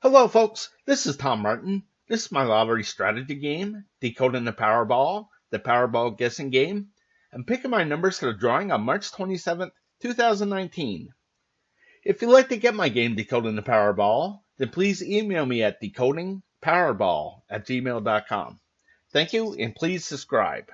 Hello, folks. This is Tom Martin. This is my lottery strategy game, Decoding the Powerball guessing game. I'm picking my numbers for the drawing on March 27th, 2019. If you'd like to get my game, Decoding the Powerball, then please email me at decodingpowerball@gmail.com. Thank you, and please subscribe.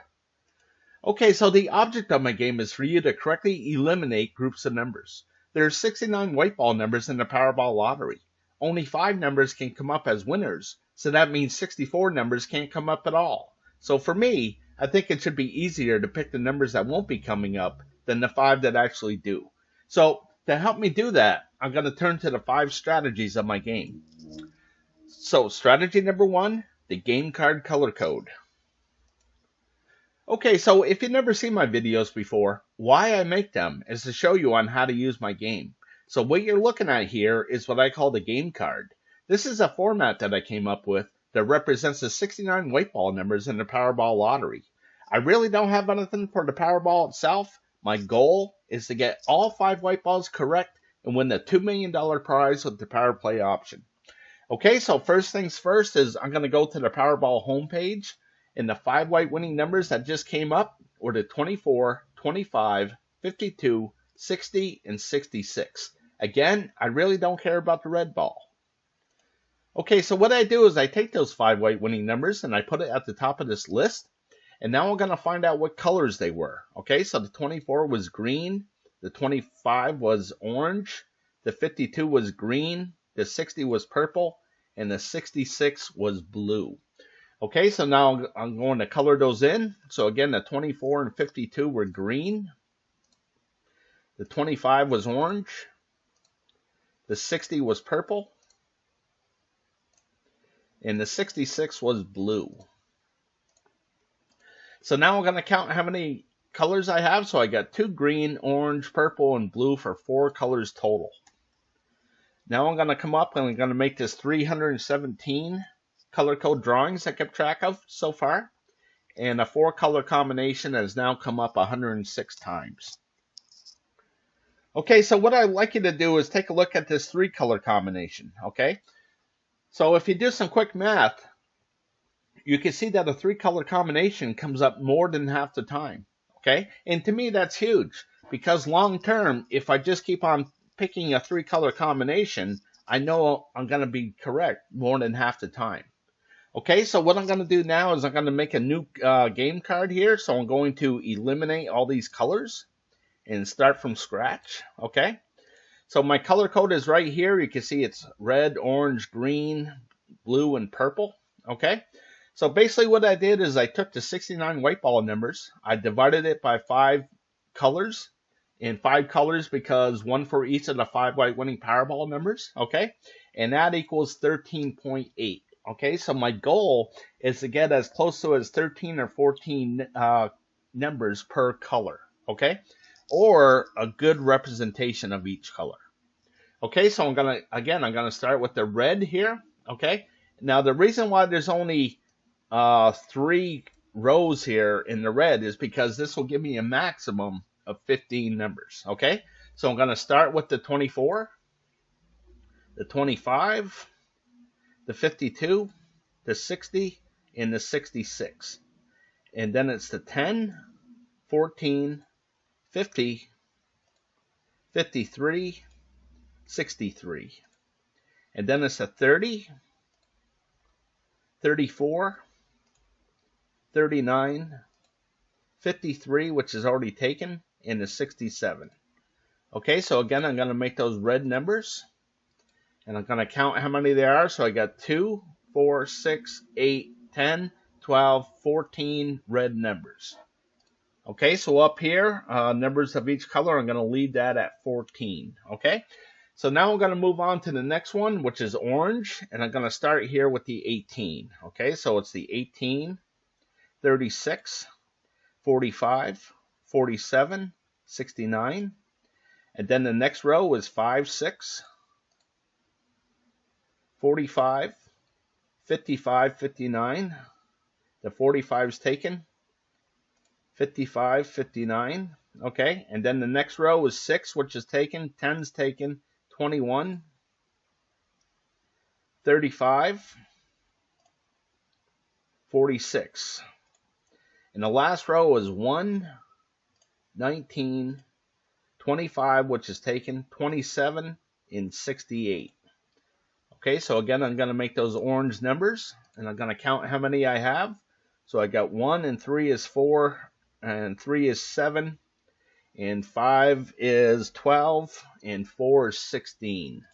Okay, so the object of my game is for you to correctly eliminate groups of numbers. There are 69 white ball numbers in the Powerball Lottery. Only 5 numbers can come up as winners, so that means 64 numbers can't come up at all. So for me, I think it should be easier to pick the numbers that won't be coming up than the 5 that actually do. So to help me do that, I'm going to turn to the 5 strategies of my game. So strategy number 1, the game card color code. Okay, so if you've never seen my videos before, why I make them is to show you on how to use my game. So what you're looking at here is what I call the game card. This is a format that I came up with that represents the 69 white ball numbers in the Powerball Lottery. I really don't have anything for the Powerball itself. My goal is to get all 5 white balls correct and win the $2 million prize with the Power Play option. Okay, so first things first is I'm going to go to the Powerball homepage, and the 5 white winning numbers that just came up were the 24, 25, 52, 60, and 66. Again, I really don't care about the red ball. Okay, so what I do is I take those 5 white winning numbers and I put it at the top of this list. And now we're going to find out what colors they were. Okay, so the 24 was green, the 25 was orange, the 52 was green, the 60 was purple, and the 66 was blue. Okay, so now I'm going to color those in. So again, the 24 and 52 were green. The 25 was orange. The 60 was purple. And the 66 was blue. So now I'm going to count how many colors I have. So I got 2 green, orange, purple, and blue for 4 colors total. Now I'm going to come up and I'm going to make this 317 color code drawings I kept track of so far, and a 4 color combination has now come up 106 times. Okay, so what I'd like you to do is take a look at this 3 color combination. Okay, so if you do some quick math, you can see that a 3 color combination comes up more than half the time. Okay, and to me that's huge, because long term, if I just keep on picking a 3 color combination, I know I'm going to be correct more than half the time. Okay, so what I'm going to do now is I'm going to make a new game card here. So I'm going to eliminate all these colors and start from scratch. Okay, so my color code is right here. You can see it's red, orange, green, blue, and purple. Okay, so basically what I did is I took the 69 white ball numbers. I divided it by 5 colors, and 5 colors because 1 for each of the 5 white winning Powerball numbers. Okay, and that equals 13.8. Okay, so my goal is to get as close to as 13 or 14 numbers per color, okay? Or a good representation of each color. Okay, so I'm gonna start with the red here, okay? Now the reason why there's only 3 rows here in the red is because this will give me a maximum of 15 numbers, okay? So I'm gonna start with the 24, the 25, the 52, the 60, and the 66. And then it's the 10, 14, 50, 53, 63. And then it's the 30, 34, 39, 53, which is already taken, and the 67. Okay, so again, I'm going to make those red numbers. And I'm going to count how many there are. So I got 2, 4, 6, 8, 10, 12, 14 red numbers. Okay, so up here, numbers of each color, I'm going to leave that at 14. Okay, so now I'm going to move on to the next one, which is orange. And I'm going to start here with the 18. Okay, so it's the 18, 36, 45, 47, 69. And then the next row is 5, 6, 45, 55, 59. The 45 is taken. 55, 59. Okay, and then the next row is 6, which is taken. 10's taken. 21. 35, 46. And the last row is 1, 19, 25, which is taken, 27, and 68. Okay, so again, I'm going to make those orange numbers, and I'm going to count how many I have. So I got 1 and 3 is 4, and 3 is 7, and 5 is 12, and 4 is 16.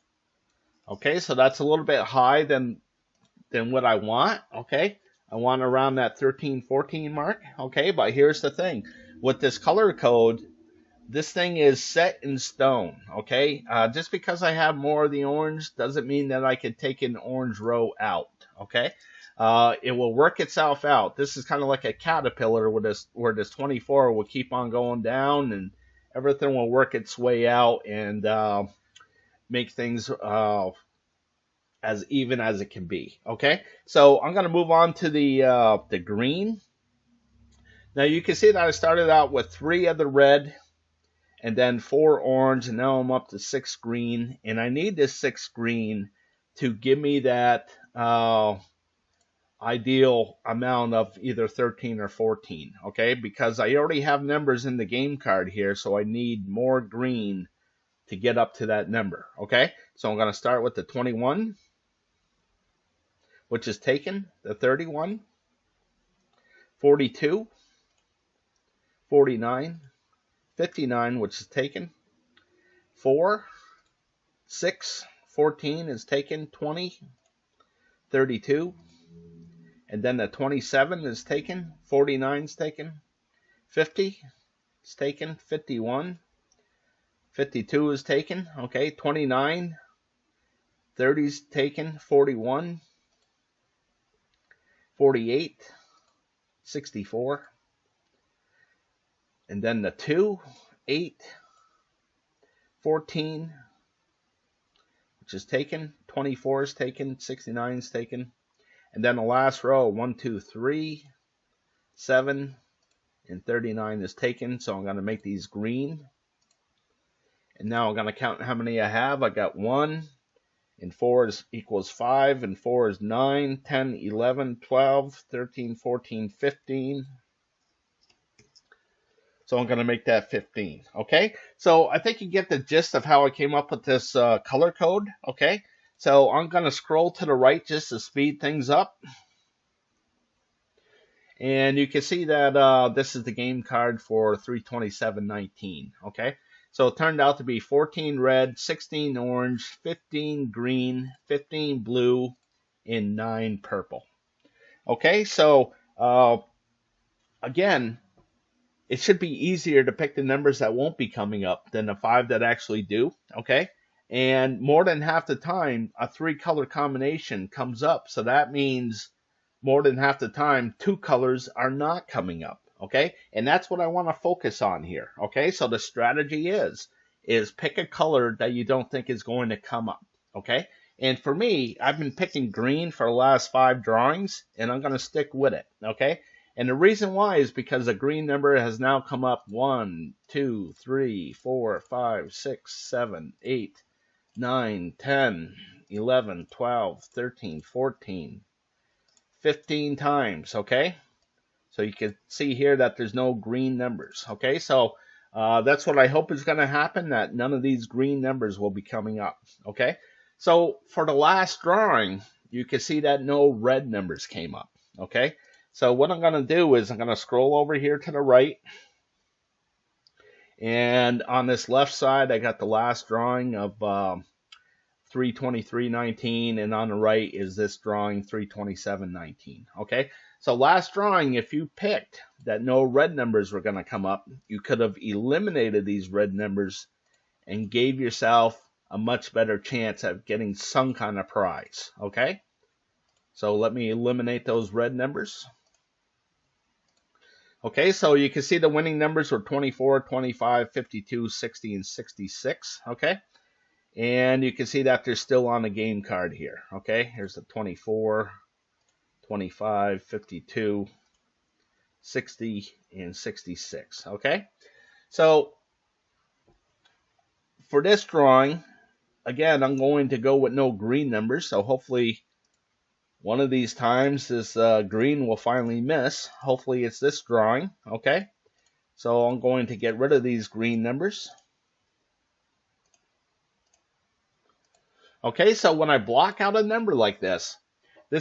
Okay, so that's a little bit high than what I want. Okay, I want around that 13, 14 mark. Okay, but here's the thing. With this color code, this thing is set in stone. Okay, just because I have more of the orange doesn't mean that I can take an orange row out. Okay, it will work itself out. This is kind of like a caterpillar where this 24 will keep on going down, and everything will work its way out and make things as even as it can be. Okay, so I'm going to move on to the green. Now you can see that I started out with 3 of the red, and then 4 orange, and now I'm up to 6 green, and I need this 6 green to give me that ideal amount of either 13 or 14, okay, because I already have numbers in the game card here, so I need more green to get up to that number. Okay, so I'm going to start with the 21, which is taken, the 31, 42, 49, 59, which is taken, 4, 6, 14 is taken, 20, 32, and then the 27 is taken, 49 is taken, 50 is taken, 51, 52 is taken, okay, 29, 30 is taken, 41, 48, 64, and then the 2, 8, 14, which is taken, 24 is taken, 69 is taken, and then the last row, 1, 2, 3, 7, and 39 is taken, so I'm going to make these green. And now I'm going to count how many I have. I got 1, and 4 equals 5, and 4 is 9, 10, 11, 12, 13, 14, 15. So I'm going to make that 15. Okay, so I think you get the gist of how I came up with this color code. Okay, so I'm going to scroll to the right just to speed things up. And you can see that this is the game card for 327.19. Okay, so it turned out to be 14 red, 16 orange, 15 green, 15 blue, and 9 purple. Okay, so again, it should be easier to pick the numbers that won't be coming up than the 5 that actually do. Okay, and more than half the time, a 3-color combination comes up. So that means more than half the time, 2 colors are not coming up. Okay, and that's what I want to focus on here. Okay, so the strategy is pick a color that you don't think is going to come up. Okay, and for me, I've been picking green for the last 5 drawings, and I'm going to stick with it. Okay, and the reason why is because the green number has now come up 1, 2, 3, 4, 5, 6, 7, 8, 9, 10, 11, 12, 13, 14, 15 times. Okay, so you can see here that there's no green numbers. Okay, so that's what I hope is going to happen, that none of these green numbers will be coming up. Okay, so for the last drawing, you can see that no red numbers came up. Okay, so what I'm going to do is I'm going to scroll over here to the right. And on this left side, I got the last drawing of 323.19, and on the right is this drawing 327.19. Okay, so last drawing, if you picked that no red numbers were going to come up, you could have eliminated these red numbers and gave yourself a much better chance at getting some kind of prize. Okay, so let me eliminate those red numbers. Okay, so you can see the winning numbers were 24, 25, 52, 60, and 66. Okay, and you can see that they're still on the game card here. Okay, here's the 24, 25, 52, 60, and 66. Okay, so for this drawing, again, I'm going to go with no green numbers, so hopefully one of these times this green will finally miss. Hopefully it's this drawing, okay? So I'm going to get rid of these green numbers. Okay, so when I block out a number like this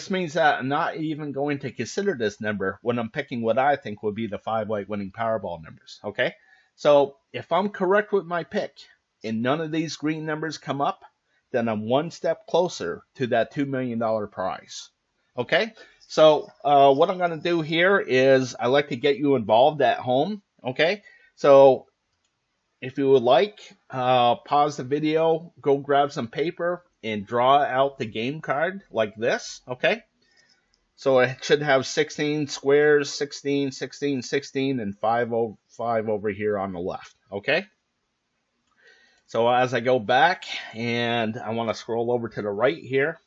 means that I'm not even going to consider this number when I'm picking what I think would be the 5 white winning Powerball numbers, okay? So if I'm correct with my pick and none of these green numbers come up, then I'm one step closer to that $2 million prize, okay? So what I'm going to do here is I like to get you involved at home, okay? So if you would like, pause the video, go grab some paper, and draw out the game card like this, okay? So it should have 16 squares, 16, 16, 16, and 5 over here on the left, okay? So as I go back, and I want to scroll over to the right here,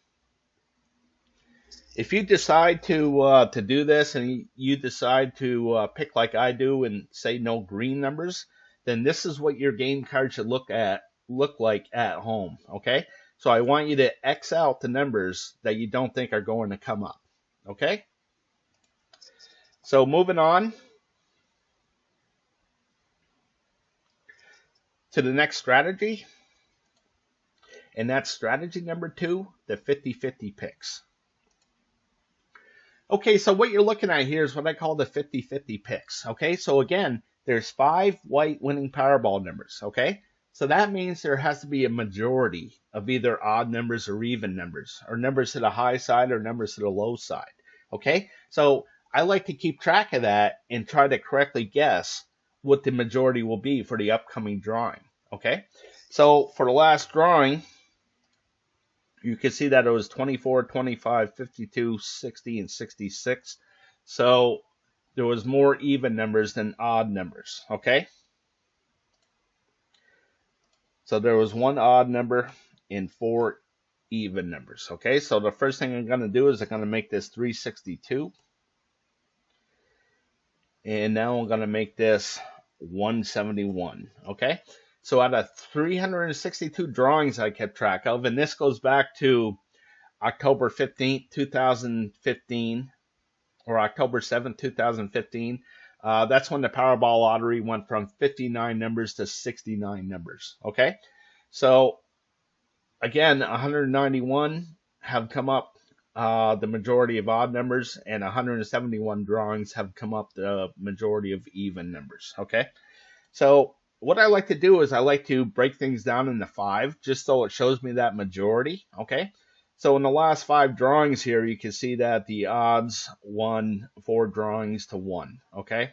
if you decide to do this and you decide to pick like I do and say no green numbers, then this is what your game card should look like at home, okay? So I want you to X out the numbers that you don't think are going to come up, okay? So moving on to the next strategy, and that's strategy number 2, the 50-50 picks. Okay, so what you're looking at here is what I call the 50-50 picks, okay? So again, there's 5 white winning Powerball numbers, okay? So that means there has to be a majority of either odd numbers or even numbers, or numbers to the high side or numbers to the low side, okay? So I like to keep track of that and try to correctly guess what the majority will be for the upcoming drawing, okay? So for the last drawing, you can see that it was 24, 25, 52, 60, and 66. So there was more even numbers than odd numbers, okay? So there was 1 odd number and 4 even numbers, okay? So the first thing I'm going to do is I'm going to make this 362. And now I'm going to make this 171, okay? So out of 362 drawings I kept track of, and this goes back to October 15th, 2015, or October 7th, 2015. That's when the Powerball Lottery went from 59 numbers to 69 numbers, okay? So, again, 191 have come up the majority of odd numbers, and 171 drawings have come up the majority of even numbers, okay? So, what I like to do is I like to break things down into 5, just so it shows me that majority, okay? So in the last 5 drawings here, you can see that the odds won 4 drawings to 1, okay?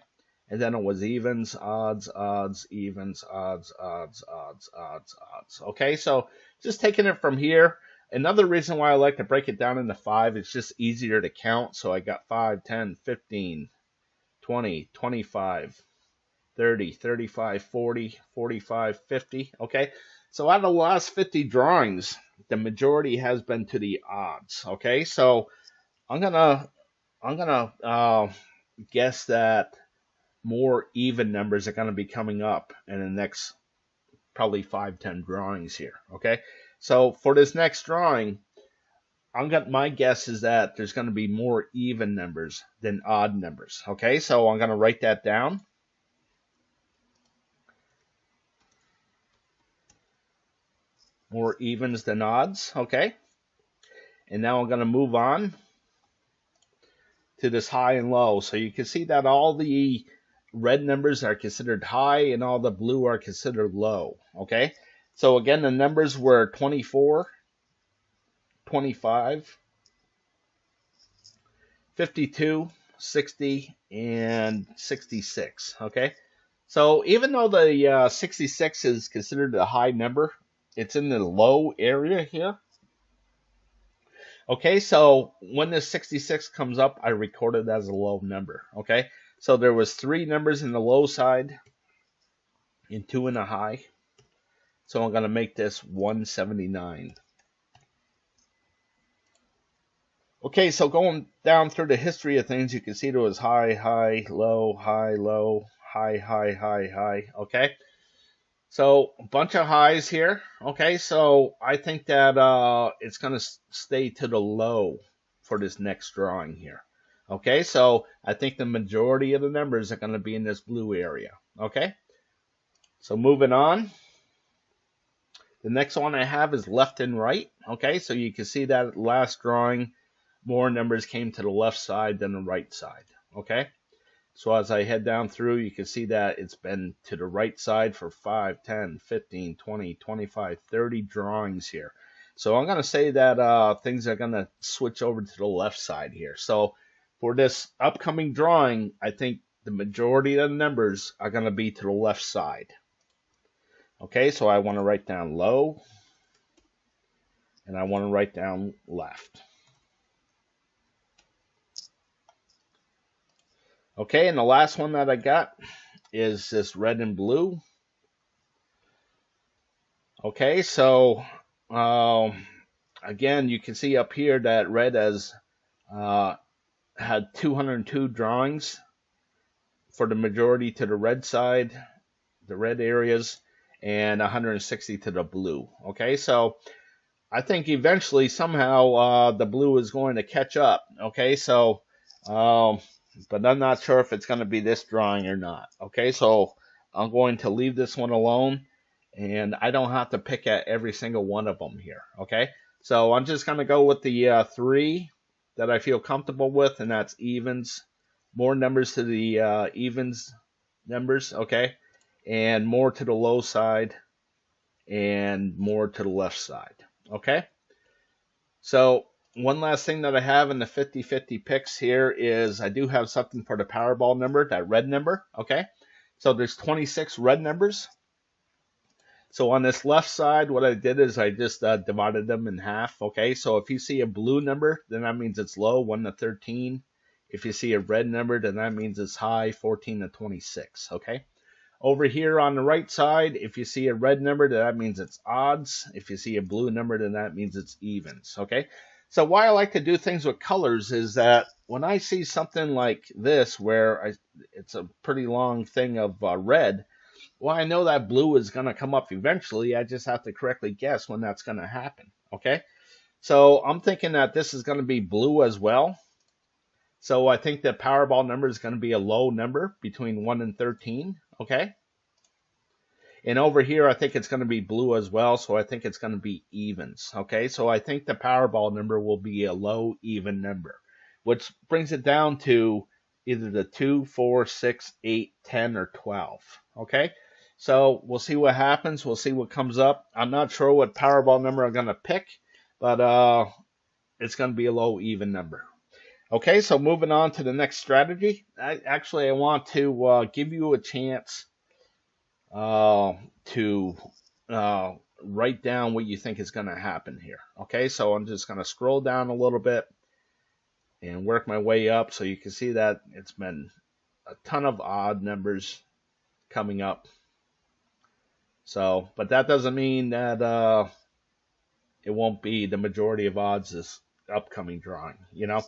And then it was evens, odds, odds, evens, odds, odds, odds, odds, odds, okay? So just taking it from here. Another reason why I like to break it down into 5, it's just easier to count. So I got 5, 10, 15, 20, 25, 30, 35, 40, 45, 50, okay? So out of the last 50 drawings, the majority has been to the odds, okay? So I'm gonna guess that more even numbers are gonna be coming up in the next probably 5-10 drawings here, okay? So for this next drawing, my guess is that there's gonna be more even numbers than odd numbers, okay? So I'm gonna write that down. More evens than odds, okay? And now I'm going to move on to this high and low. So you can see that all the red numbers are considered high and all the blue are considered low, okay? So again, the numbers were 24, 25, 52, 60, and 66, okay? So even though the 66 is considered a high number, it's in the low area here. Okay, so when this 66 comes up, I record it as a low number, okay? So there was 3 numbers in the low side and 2 in the high. So I'm going to make this 179. Okay, so going down through the history of things, you can see there was high, high, low, high, low, high, high, high, high, okay? So a bunch of highs here. Okay, so I think that it's going to stay to the low for this next drawing here. Okay, so I think the majority of the numbers are going to be in this blue area. Okay, so moving on. The next one I have is left and right. Okay, so you can see that last drawing, more numbers came to the left side than the right side. Okay. So as I head down through, you can see that it's been to the right side for 5, 10, 15, 20, 25, 30 drawings here. So I'm going to say that things are going to switch over to the left side here. So for this upcoming drawing, I think the majority of the numbers are going to be to the left side. Okay, so I want to write down low, and I want to write down left. Okay, and the last one that I got is this red and blue. Okay, so again, you can see up here that red has had 202 drawings for the majority to the red side, the red areas, and 160 to the blue. Okay, so I think eventually somehow the blue is going to catch up. Okay, so but I'm not sure if it's going to be this drawing or not. Okay, so I'm going to leave this one alone, and I don't have to pick at every single one of them here. Okay, so I'm just going to go with the 3 that I feel comfortable with, and that's evens. More numbers to the evens numbers, okay, and more to the low side, and more to the left side. Okay, so one last thing that I have in the 50-50 picks here is I do have something for the Powerball number, that red number. Okay, so there's 26 red numbers. So on this left side, what I did is I just divided them in half. Okay, so if you see a blue number, then that means it's low, 1 to 13. If you see a red number, then that means it's high, 14 to 26. Okay. Over here on the right side, if you see a red number, then that means it's odds. If you see a blue number, then that means it's evens. Okay. So why I like to do things with colors is that when I see something like this, where it's a pretty long thing of red, well, I know that blue is going to come up eventually. I just have to correctly guess when that's going to happen. Okay. So I'm thinking that this is going to be blue as well. So I think the Powerball number is going to be a low number between 1 and 13. Okay. And over here, I think it's going to be blue as well. So I think it's going to be evens. Okay. So I think the Powerball number will be a low even number, which brings it down to either the 2, 4, 6, 8, 10, or 12. Okay. So we'll see what happens. We'll see what comes up. I'm not sure what Powerball number I'm going to pick, but it's going to be a low even number. Okay, so moving on to the next strategy. I want to give you a chance to write down what you think is going to happen here. Okay, so I'm just going to scroll down a little bit and work my way up so you can see that it's been a ton of odd numbers coming up. So, but that doesn't mean that it won't be the majority of odds this upcoming drawing, you know.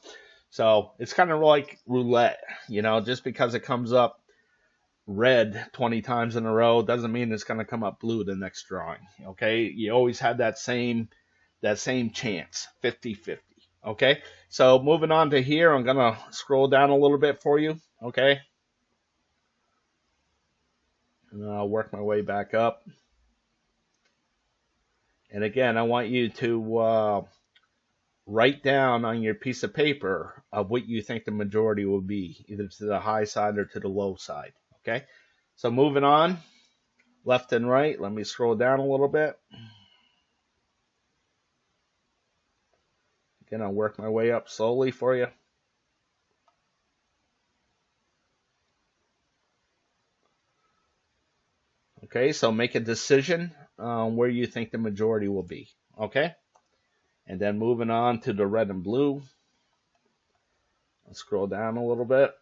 So it's kind of like roulette, you know, just because it comes up red 20 times in a row doesn't mean it's going to come up blue the next drawing. Okay, you always have that same chance, 50-50. Okay, so moving on to here, I'm going to scroll down a little bit for you. Okay, and I'll work my way back up. And again, I want you to write down on your piece of paper of what you think the majority will be, either to the high side or to the low side. Okay, so moving on, left and right. Let me scroll down a little bit. Again, I'll work my way up slowly for you. Okay, so make a decision on where you think the majority will be. Okay, and then moving on to the red and blue. I'll scroll down a little bit.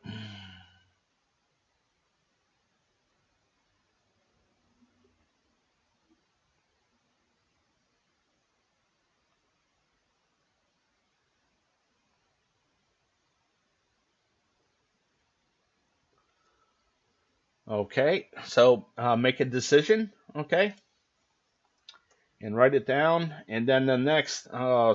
Okay, so make a decision, okay, and write it down. And then the next,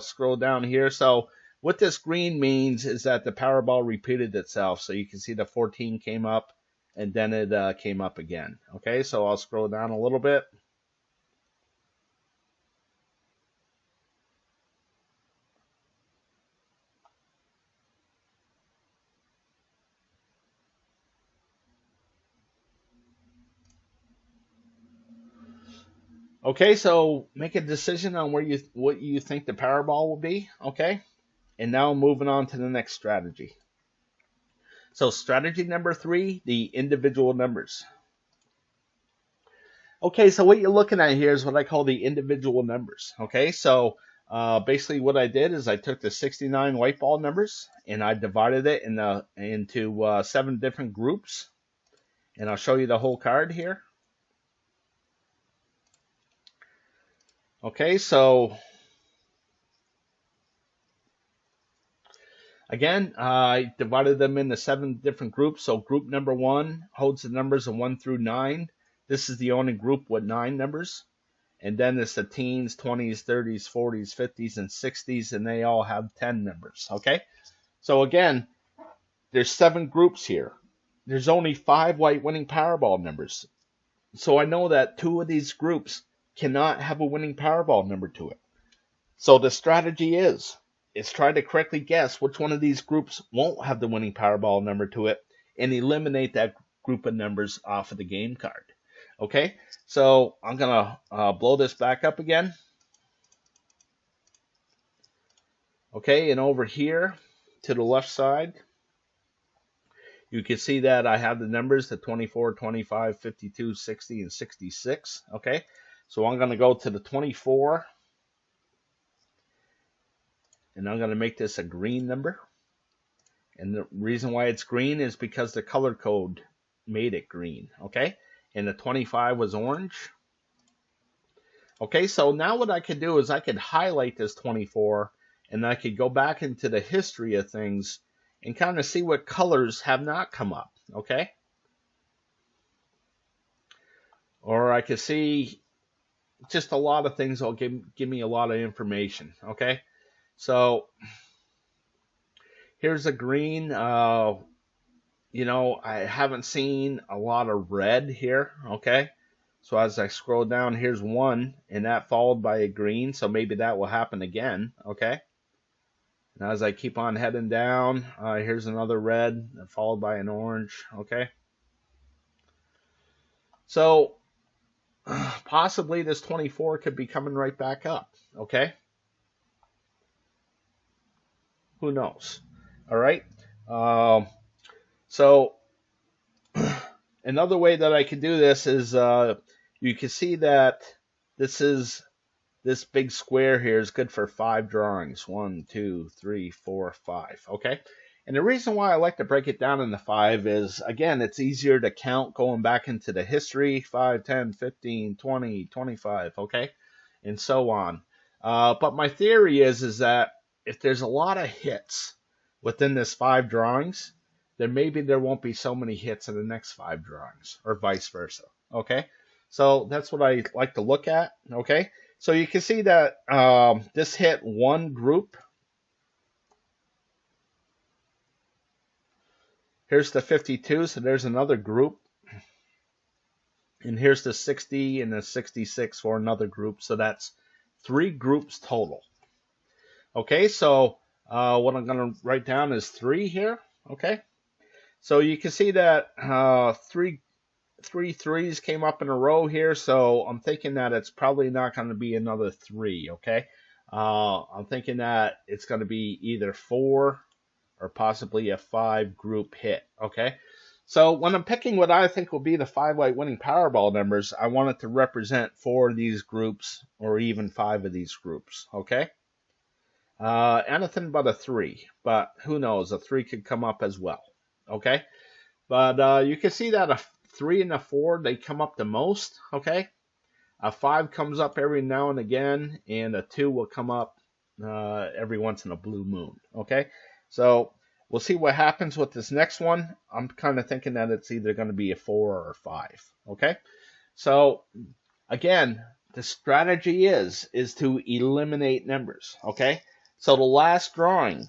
scroll down here. So what this green means is that the Powerball repeated itself. So you can see the 14 came up, and then it came up again. Okay, so I'll scroll down a little bit. Okay, so make a decision on what you think the Powerball will be. Okay, and now moving on to the next strategy. So strategy number 3, the individual numbers. Okay, so what you're looking at here is what I call the individual numbers. Okay, so basically what I did is I took the 69 white ball numbers and I divided it into 7 different groups. And I'll show you the whole card here. Okay, so again, I divided them into 7 different groups. So group number 1 holds the numbers of 1 through 9. This is the only group with 9 numbers. And then it's the teens, 20s, 30s, 40s, 50s, and 60s, and they all have 10 numbers. Okay? So again, there's 7 groups here. There's only 5 white winning Powerball numbers. So I know that 2 of these groups cannot have a winning Powerball number to it. So the strategy is try to correctly guess which one of these groups won't have the winning Powerball number to it and eliminate that group of numbers off of the game card. Okay, so I'm going to blow this back up again. Okay, and over here to the left side, you can see that I have the numbers, the 24, 25, 52, 60, and 66. Okay, so I'm going to go to the 24, and I'm going to make this a green number. And the reason why it's green is because the color code made it green. Okay, and the 25 was orange. Okay, so now what I could do is I could highlight this 24, and I could go back into the history of things and kind of see what colors have not come up. Okay, or I could see just a lot of things that'll give me a lot of information. Okay, so here's a green. You know, I haven't seen a lot of red here. Okay, so as I scroll down, here's 1, and that followed by a green. So maybe that will happen again. Okay, and as I keep on heading down, here's another red followed by an orange. Okay, so possibly this 24 could be coming right back up. Okay, who knows? All right. So another way that I could do this is you can see that this big square here is good for 5 drawings. 1, 2, 3, 4, 5. Okay. And the reason why I like to break it down into 5 is, again, it's easier to count going back into the history, 5, 10, 15, 20, 25, okay, and so on. But my theory is that if there's a lot of hits within this 5 drawings, then maybe there won't be so many hits in the next 5 drawings, or vice versa, okay? So that's what I like to look at, okay? So you can see that this hit 1 group. Here's the 52, so there's another group. And here's the 60 and the 66 for another group, so that's 3 groups total. Okay, so what I'm going to write down is 3 here, okay? So you can see that three threes came up in a row here, so I'm thinking that it's probably not going to be another 3, okay? I'm thinking that it's going to be either 4 or possibly a 5 group hit, okay? So when I'm picking what I think will be the 5 white winning Powerball numbers, I want it to represent 4 of these groups or even 5 of these groups, okay? Anything but a 3, but who knows, a 3 could come up as well, okay? But you can see that a 3 and a 4, they come up the most, okay? A 5 comes up every now and again, and a 2 will come up every once in a blue moon, okay? So We'll see what happens with this next one. I'm kind of thinking that it's either going to be a 4 or a 5. Okay? So, again, the strategy is to eliminate numbers. Okay? So the last drawing,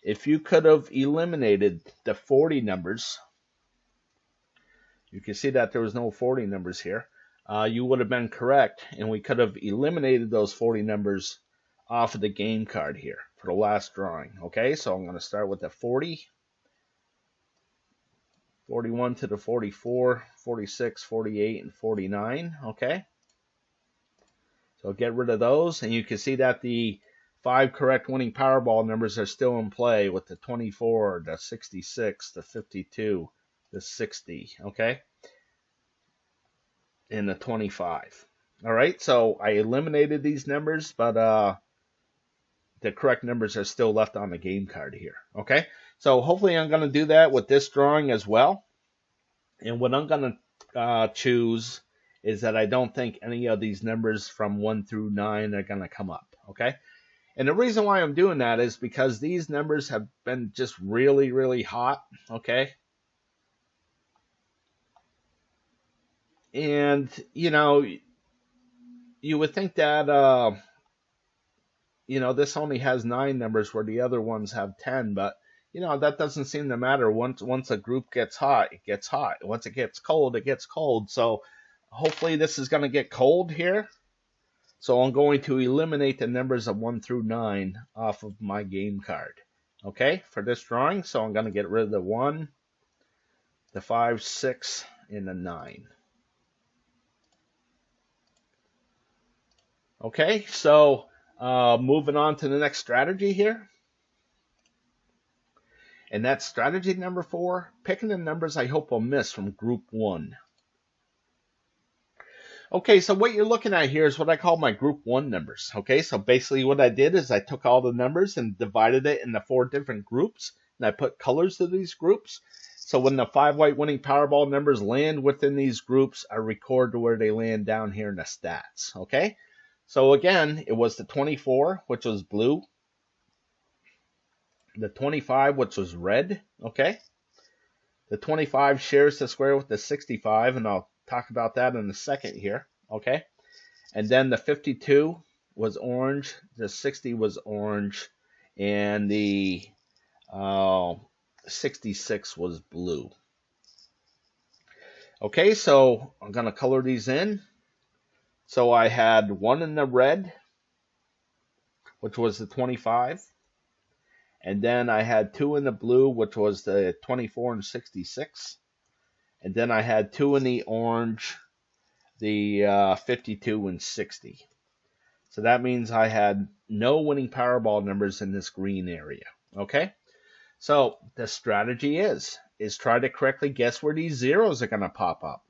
if you could have eliminated the 40 numbers, you can see that there was no 40 numbers here. You would have been correct, and we could have eliminated those 40 numbers off of the game card here for the last drawing. Okay, so I'm going to start with the 40, 41 to the 44, 46, 48, and 49. Okay, so get rid of those, and you can see that the 5 correct winning Powerball numbers are still in play with the 24, the 66, the 52, the 60. Okay, and the 25. All right, so I eliminated these numbers, but the correct numbers are still left on the game card here. Okay, so hopefully I'm going to do that with this drawing as well. And what I'm going to choose is that I don't think any of these numbers from 1 through 9 are going to come up. Okay, and the reason why I'm doing that is because these numbers have been just really, really hot. Okay, and you know, you would think that you know, this only has 9 numbers where the other ones have 10, but you know, that doesn't seem to matter. Once a group gets hot, it gets hot. Once it gets cold, it gets cold. So hopefully this is going to get cold here. So I'm going to eliminate the numbers of 1 through 9 off of my game card. Okay, for this drawing. So I'm going to get rid of the 1, the 5, 6, and the 9. Okay, so moving on to the next strategy here. And that's strategy number 4, picking the numbers I hope will miss from group 1. Okay, so what you're looking at here is what I call my group 1 numbers. Okay, so basically what I did is I took all the numbers and divided it into 4 different groups, and I put colors to these groups. So when the 5 white winning Powerball numbers land within these groups, I record where they land down here in the stats. Okay, so again, it was the 24, which was blue, the 25, which was red. Okay, the 25 shares the square with the 65, and I'll talk about that in a second here. Okay, and then the 52 was orange, the 60 was orange, and the 66 was blue. Okay, so I'm going to color these in. So I had 1 in the red, which was the 25. And then I had 2 in the blue, which was the 24 and 66. And then I had 2 in the orange, the 52 and 60. So that means I had no winning Powerball numbers in this green area. Okay? So the strategy is try to correctly guess where these zeros are going to pop up.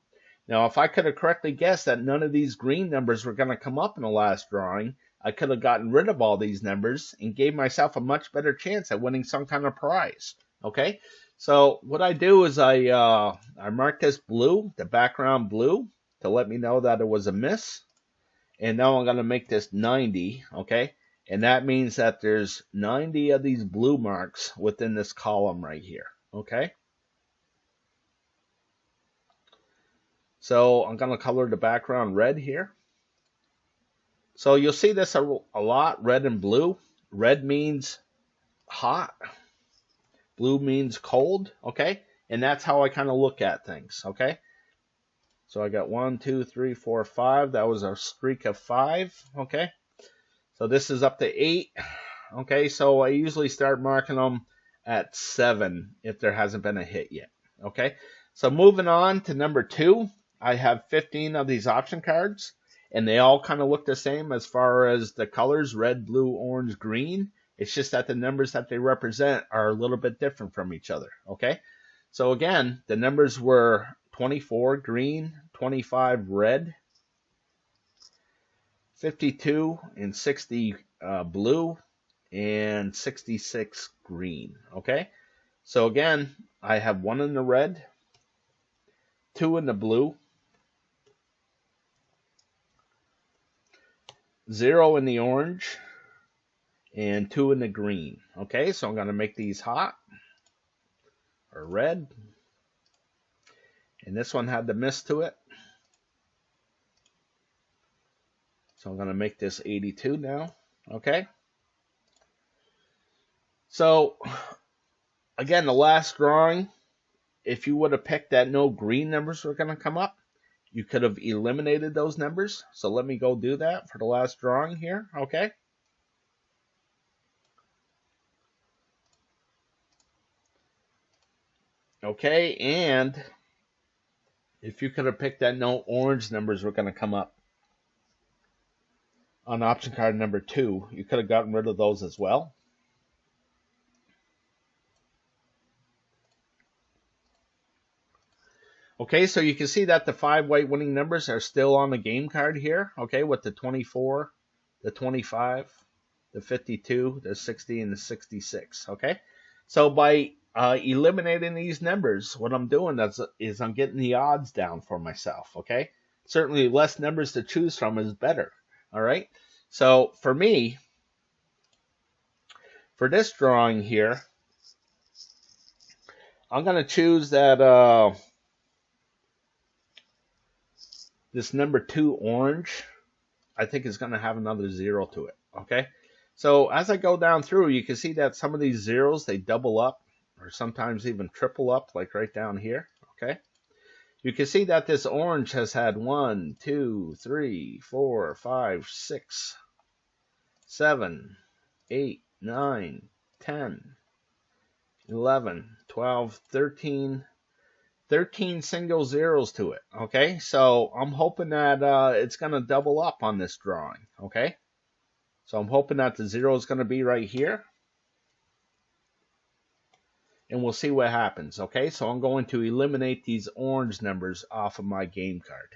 Now, if I could have correctly guessed that none of these green numbers were going to come up in the last drawing, I could have gotten rid of all these numbers and gave myself a much better chance at winning some kind of prize. Okay, so what I do is I mark this blue, the background blue, to let me know that it was a miss. And now I'm going to make this 90, okay? And that means that there's 90 of these blue marks within this column right here, okay? So I'm going to color the background red here. So you'll see this a lot, red and blue. Red means hot. Blue means cold, okay? And that's how I kind of look at things, okay? So I got 1, 2, 3, 4, 5. That was a streak of 5, okay? So this is up to 8, okay? So I usually start marking them at 7 if there hasn't been a hit yet, okay? So moving on to number 2, I have 15 of these option cards. And they all kind of look the same as far as the colors, red, blue, orange, green. It's just that the numbers that they represent are a little bit different from each other, okay? So again, the numbers were 24 green, 25 red, 52 and 60 blue, and 66 green, okay? So again, I have 1 in the red, 2 in the blue, 0 in the orange, and 2 in the green. Okay, so I'm going to make these hot. or red. And this one had the mist to it. So I'm going to make this 82 now. Okay. So again, the last drawing, if you would have picked that no green numbers were going to come up, you could have eliminated those numbers. So let me go do that for the last drawing here. Okay. Okay, and if you could have picked that no orange numbers were going to come up on option card number 2, you could have gotten rid of those as well. Okay, so you can see that the 5 white winning numbers are still on the game card here, okay, with the 24, the 25, the 52, the 60, and the 66, okay? So by eliminating these numbers, what I'm doing is I'm getting the odds down for myself, okay? Certainly less numbers to choose from is better, all right? So for me, for this drawing here, I'm going to choose that this number 2 orange, I think is going to have another 0 to it, okay? So as I go down through, you can see that some of these zeros, they double up or sometimes even triple up, like right down here, okay? You can see that this orange has had 1, 2, 3, 4, 5, 6, 7, 8, 9, 10, 11, 12, 13 single zeros to it, okay? So I'm hoping that it's going to double up on this drawing, okay? So I'm hoping that the 0 is going to be right here. And we'll see what happens, okay? So I'm going to eliminate these orange numbers off of my game card.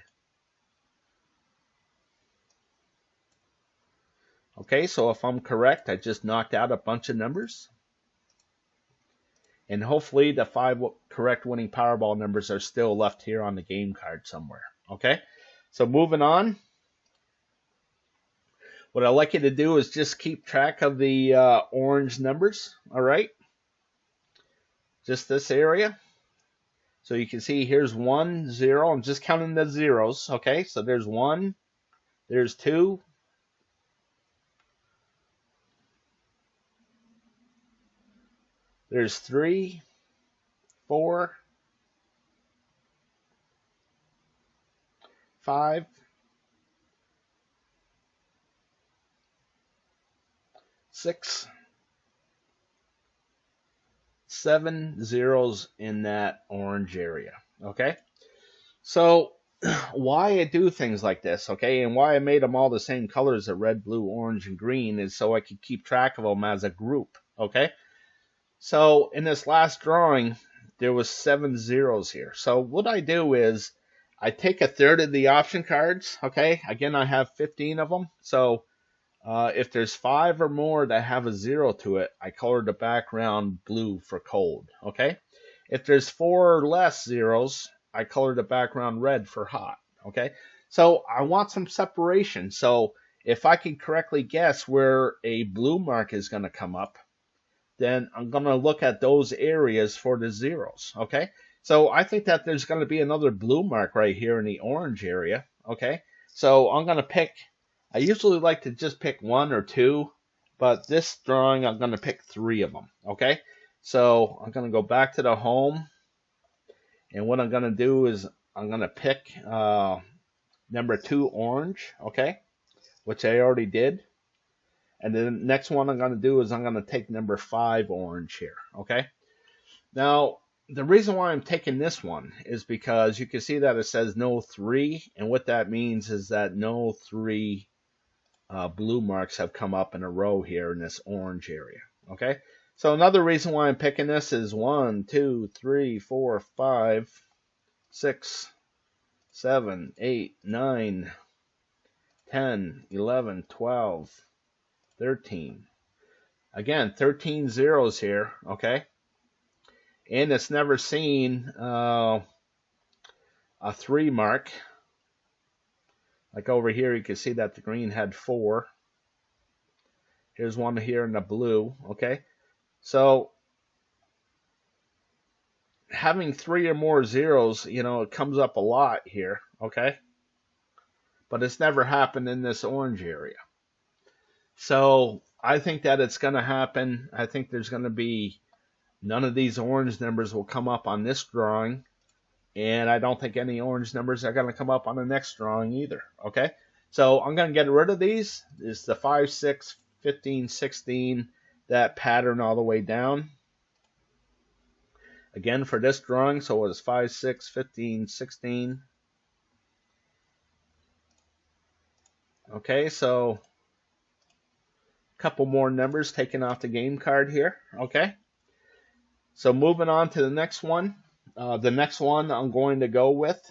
Okay, so if I'm correct, I just knocked out a bunch of numbers. And hopefully the 5 correct winning Powerball numbers are still left here on the game card somewhere, okay? So moving on. What I'd like you to do is just keep track of the orange numbers, all right? Just this area. So you can see here's 1, 0. I'm just counting the zeros, okay? So there's 1, there's 2, there's 3, 4, 5, 6, 7 zeros in that orange area, okay? So why I do things like this, okay, and why I made them all the same colors of red, blue, orange, and green is so I could keep track of them as a group, okay? So in this last drawing, there was 7 zeros here. So what I do is I take a third of the option cards, okay? Again, I have 15 of them. So if there's 5 or more that have a 0 to it, I color the background blue for cold, okay? If there's 4 or less zeros, I color the background red for hot, okay? So I want some separation. So if I can correctly guess where a blue mark is going to come up, then I'm going to look at those areas for the zeros, okay? So I think that there's going to be another blue mark right here in the orange area, okay? So I'm going to pick, I usually like to just pick 1 or 2, but this drawing I'm going to pick 3 of them, okay? So I'm going to go back to the home, and what I'm going to do is I'm going to pick number 2 orange, okay? Which I already did. And then the next one I'm going to do is I'm going to take number 5 orange here, okay? Now, the reason why I'm taking this one is because you can see that it says no 3, and what that means is that no 3 blue marks have come up in a row here in this orange area, okay? So another reason why I'm picking this is 1, 2, 3, 4, 5, 6, 7, 8, 9, 10, 11, 12, 13. Again, 13 zeros here, okay? And it's never seen a 3 mark. Like over here, you can see that the green had 4. Here's one here in the blue, okay? So having 3 or more zeros, it comes up a lot here, okay? But it's never happened in this orange area. So I think that it's going to happen. I think there's going to be none of these orange numbers will come up on this drawing. And I don't think any orange numbers are going to come up on the next drawing either, okay? So I'm going to get rid of these. It's the 5, 6, 15, 16, that pattern all the way down. Again, for this drawing, so it was 5, 6, 15, 16. Okay, so a couple more numbers taken off the game card here, okay? So moving on to the next one. The next one I'm going to go with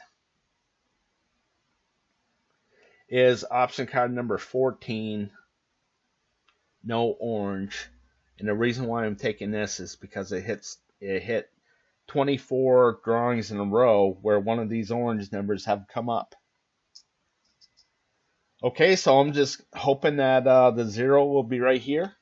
is option card number 14, no orange. And the reason why I'm taking this is because it hit 24 drawings in a row where one of these orange numbers have come up. Okay, so I'm just hoping that the 0 will be right here.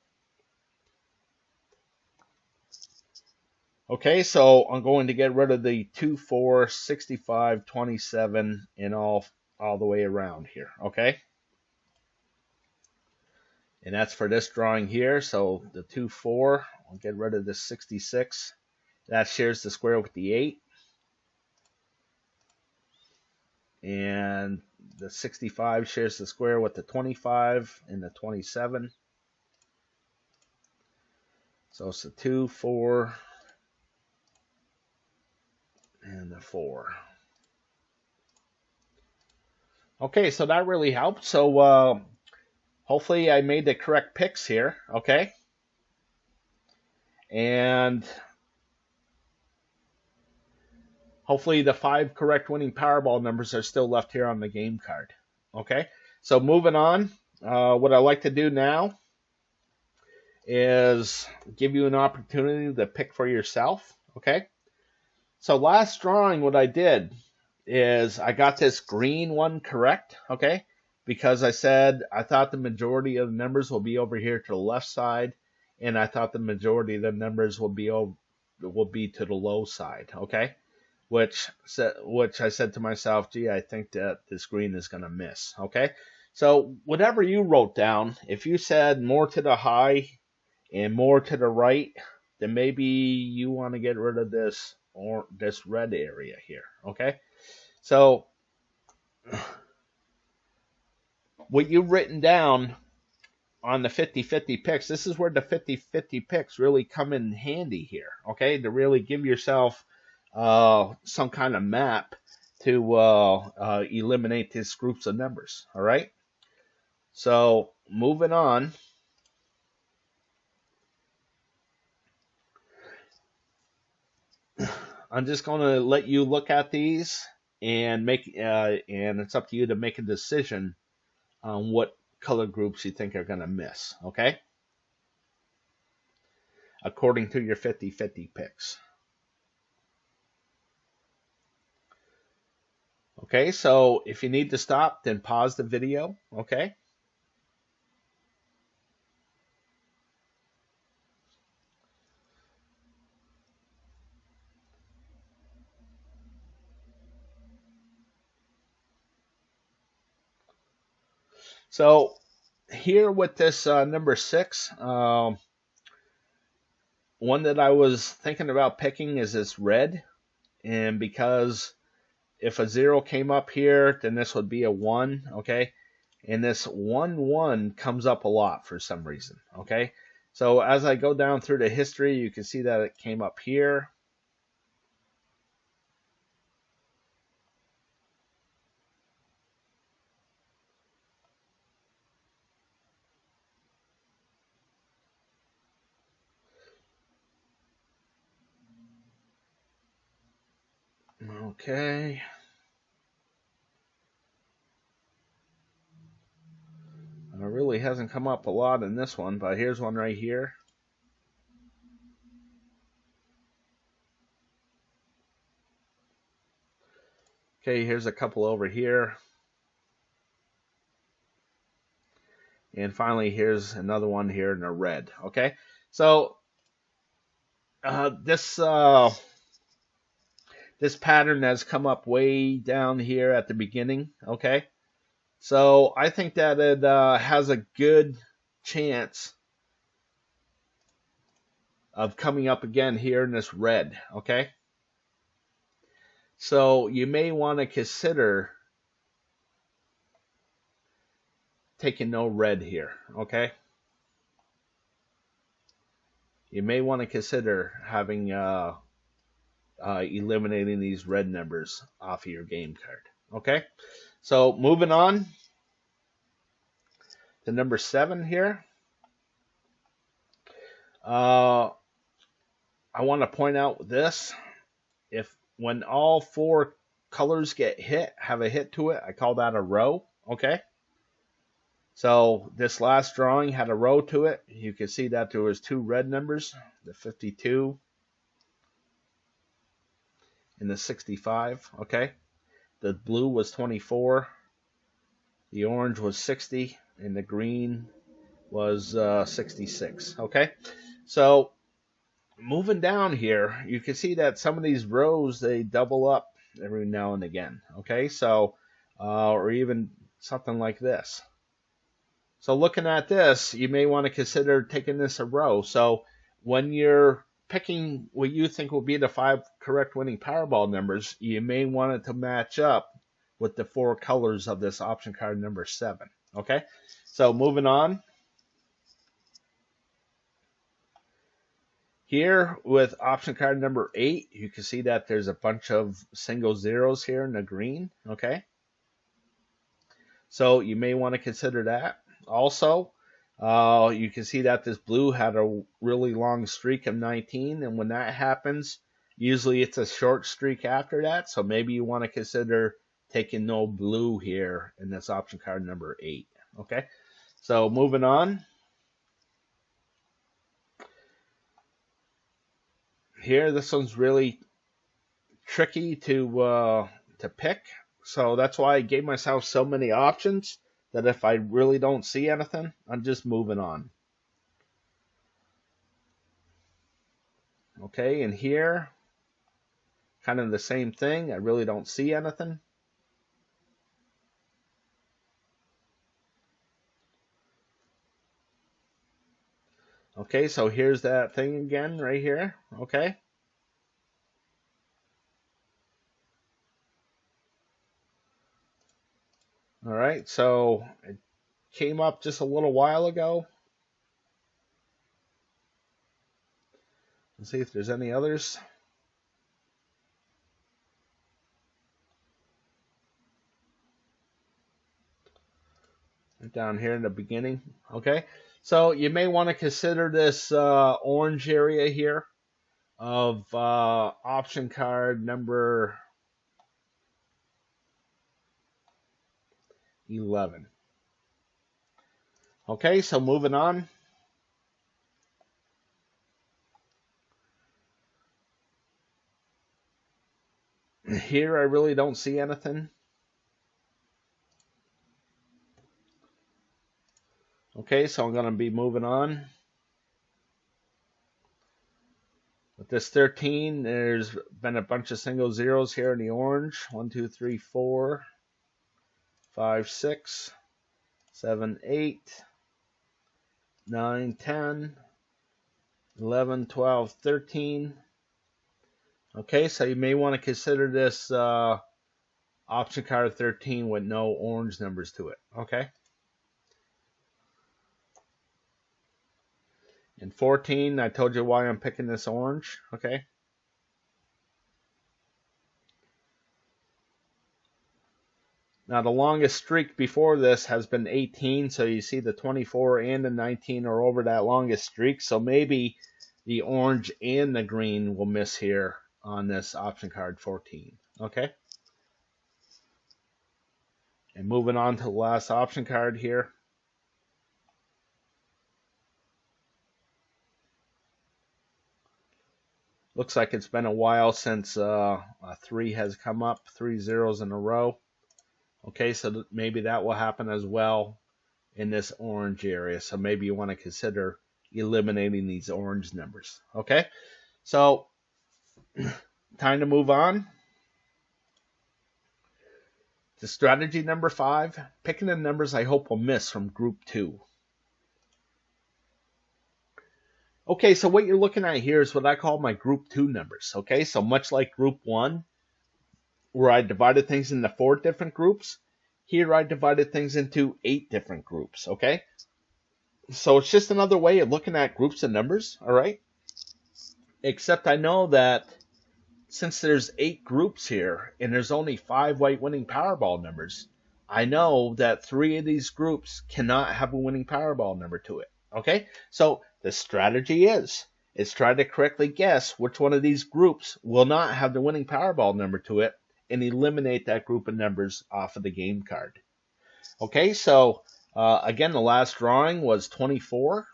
Okay, so I'm going to get rid of the 2, 4, 65, 27, and all the way around here, okay? And that's for this drawing here. So the 2, 4, I'll get rid of the 66. That shares the square with the 8. And the 65 shares the square with the 25 and the 27. So it's the 2, 4, and the 4. Okay, so that really helped. So hopefully I made the correct picks here, okay? And hopefully the 5 correct winning Powerball numbers are still left here on the game card, okay? So moving on, what I like to do now is give you an opportunity to pick for yourself, okay? So last drawing, what I did is I got this green one correct, okay? Because I said I thought the majority of the numbers will be over here to the left side, and I thought the majority of the numbers will be to the low side, okay? Which I said to myself, gee, I think that this green is going to miss, okay? So whatever you wrote down, if you said more to the high and more to the right, then maybe you want to get rid of this or this red area here, okay? So what you've written down on the 50-50 picks, this is where the 50-50 picks really come in handy here, okay? To really give yourself some kind of map to eliminate these groups of numbers, all right? So moving on. I'm just going to let you look at these and and it's up to you to make a decision on what color groups you think are going to miss, okay? According to your 50-50 picks. Okay, so if you need to stop, then pause the video, okay? So here with this number 6, one that I was thinking about picking is this red. And because if a 0 came up here, then this would be a 1, okay? And this 1, 1 comes up a lot for some reason, okay? So as I go down through the history, you can see that it came up here. Okay. It really hasn't come up a lot in this one, but here's one right here. Okay, here's a couple over here. And finally, here's another one here in the red. Okay, so this this pattern has come up way down here at the beginning, okay? So I think that it has a good chance of coming up again here in this red, okay? So you may want to consider taking no red here, okay? You may want to consider having eliminating these red numbers off of your game card, okay? So moving on to number 7 here. I want to point out this. When all 4 colors get hit, have a hit to it, I call that a row, okay? So this last drawing had a row to it. You can see that there was 2 red numbers, the 52 and the 65, okay? The blue was 24, the orange was 60, and the green was 66, okay? So moving down here, you can see that some of these rows, they double up every now and again, okay? So, or even something like this. So looking at this, you may want to consider taking this a row. So when you're picking what you think will be the 5 correct winning Powerball numbers, you may want it to match up with the 4 colors of this option card number 7, okay? So moving on. Here with option card number 8, you can see that there's a bunch of single zeros here in the green, okay? So you may want to consider that. Also, you can see that this blue had a really long streak of 19, and when that happens, usually it's a short streak after that, so maybe you want to consider taking no blue here in this option card number 8, okay? So moving on. Here, this one's really tricky to pick, so that's why I gave myself so many options that if I really don't see anything, I'm just moving on. Okay, and here, kind of the same thing. I really don't see anything. Okay, so here's that thing again right here, okay? All right, so it came up just a little while ago. Let's see if there's any others. Right down here in the beginning, okay? So you may want to consider this orange area here of option card number 11. Okay, so moving on. Here I really don't see anything. Okay, so I'm going to be moving on. With this 13, there's been a bunch of single zeros here in the orange. 1, 2, 3, 4, 5, 6, 7, 8, 9, 10, 11, 12, 13. Okay, so you may want to consider this option card 13 with no orange numbers to it. Okay. And 14, I told you why I'm picking this orange. Okay. Now the longest streak before this has been 18, so you see the 24 and the 19 are over that longest streak. So maybe the orange and the green will miss here on this option card 14. Okay. And moving on to the last option card here. Looks like it's been a while since a 3 has come up, 3 zeros in a row. Okay, so maybe that will happen as well in this orange area. So maybe you want to consider eliminating these orange numbers. Okay, so time to move on. The strategy number 5, picking the numbers I hope will miss from group 2. Okay, so what you're looking at here is what I call my group 2 numbers. Okay, so much like group 1, where I divided things into 4 different groups, here I divided things into 8 different groups. Okay, so it's just another way of looking at groups of numbers. All right, except I know that since there's 8 groups here and there's only 5 white winning Powerball numbers, I know that 3 of these groups cannot have a winning Powerball number to it. Okay, so the strategy is try to correctly guess which one of these groups will not have the winning Powerball number to it and eliminate that group of numbers off of the game card. Okay, so again, the last drawing was 24,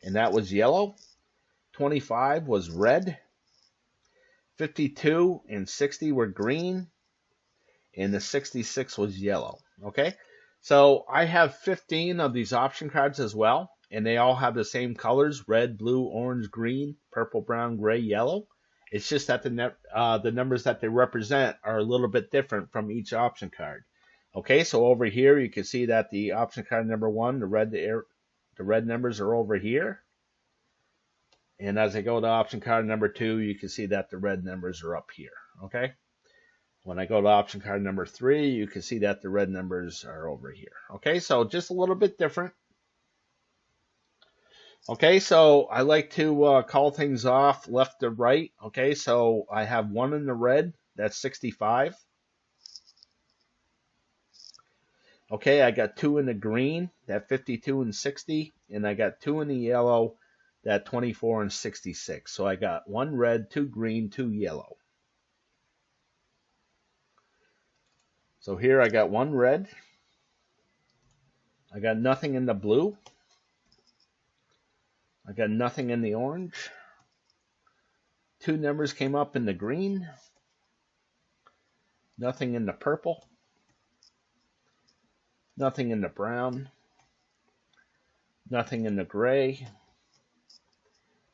and that was yellow. 25 was red. 52 and 60 were green, and the 66 was yellow. Okay, so I have 15 of these option cards as well, and they all have the same colors: red, blue, orange, green, purple, brown, gray, yellow. It's just that the numbers that they represent are a little bit different from each option card. Okay, so over here you can see that the option card number 1, the red numbers are over here. And as I go to option card number 2, you can see that the red numbers are up here. Okay. When I go to option card number 3, you can see that the red numbers are over here. Okay, so just a little bit different. Okay, so I like to call things off left to right. Okay, so I have 1 in the red, that's 65. Okay, I got 2 in the green, that 52 and 60, and I got 2 in the yellow, that 24 and 66. So I got 1 red, 2 green, 2 yellow. So here I got 1 red. I got nothing in the blue. I got nothing in the orange. 2 numbers came up in the green. Nothing in the purple. Nothing in the brown. Nothing in the gray.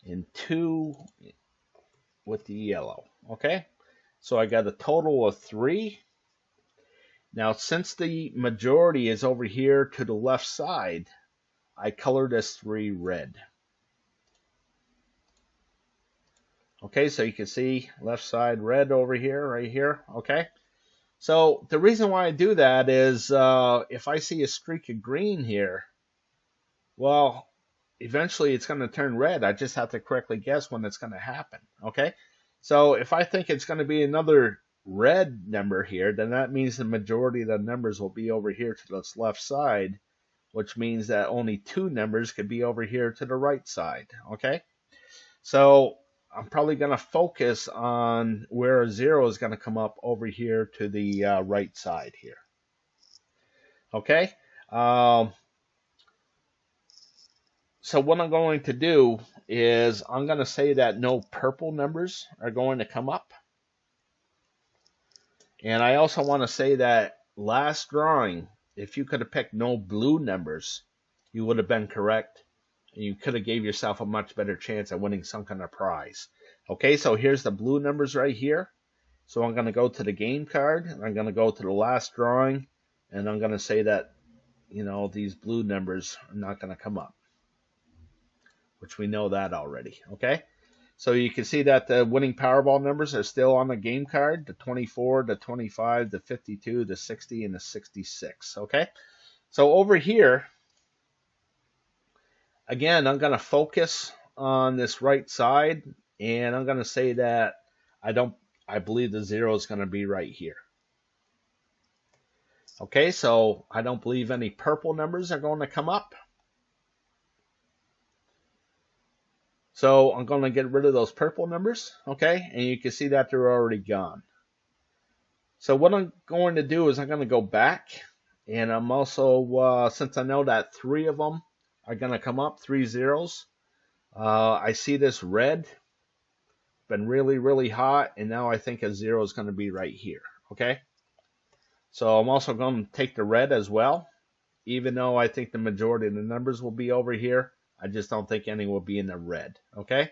And 2 with the yellow. Okay, so I got a total of 3. Now, since the majority is over here to the left side, I colored this 3 red. Okay, so you can see left side red over here, right here. Okay, so the reason why I do that is if I see a streak of green here, well, eventually it's going to turn red. I just have to correctly guess when it's going to happen. Okay, so if I think it's going to be another red number here, then that means the majority of the numbers will be over here to this left side, which means that only 2 numbers could be over here to the right side. Okay, so I'm probably going to focus on where a 0 is going to come up over here to the right side here. Okay, so what I'm going to do is I'm going to say that no purple numbers are going to come up. And I also want to say that last drawing, if you could have picked no blue numbers, you would have been correct. And you could have gave yourself a much better chance at winning some kind of prize. Okay, so here's the blue numbers right here. So I'm going to go to the game card. I'm going to go to the last drawing. And I'm going to say that, you know, these blue numbers are not going to come up, which we know that already. Okay, so you can see that the winning Powerball numbers are still on the game card: the 24, the 25, the 52, the 60, and the 66. Okay, so over here, again, I'm going to focus on this right side, and I'm going to say that I believe the 0 is going to be right here. Okay, so I don't believe any purple numbers are going to come up. So I'm going to get rid of those purple numbers, okay? And you can see that they're already gone. So what I'm going to do is I'm going to go back, and I'm also, since I know that 3 of them are going to come up, 3 zeros, I see this red, been really, really hot, and now I think a 0 is going to be right here, okay? So I'm also going to take the red as well, even though I think the majority of the numbers will be over here. I just don't think any will be in the red, okay?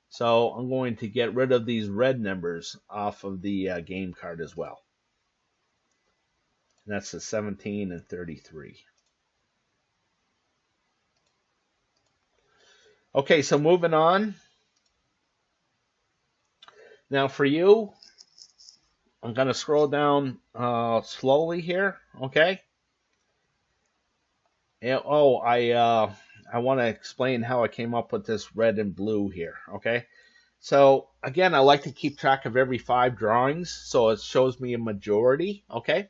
So I'm going to get rid of these red numbers off of the game card as well. And that's the 17 and 33. Okay, so moving on. Now for you, I'm going to scroll down slowly here, okay? And, I want to explain how I came up with this red and blue here, okay? So, again, I like to keep track of every 5 drawings, so it shows me a majority, okay?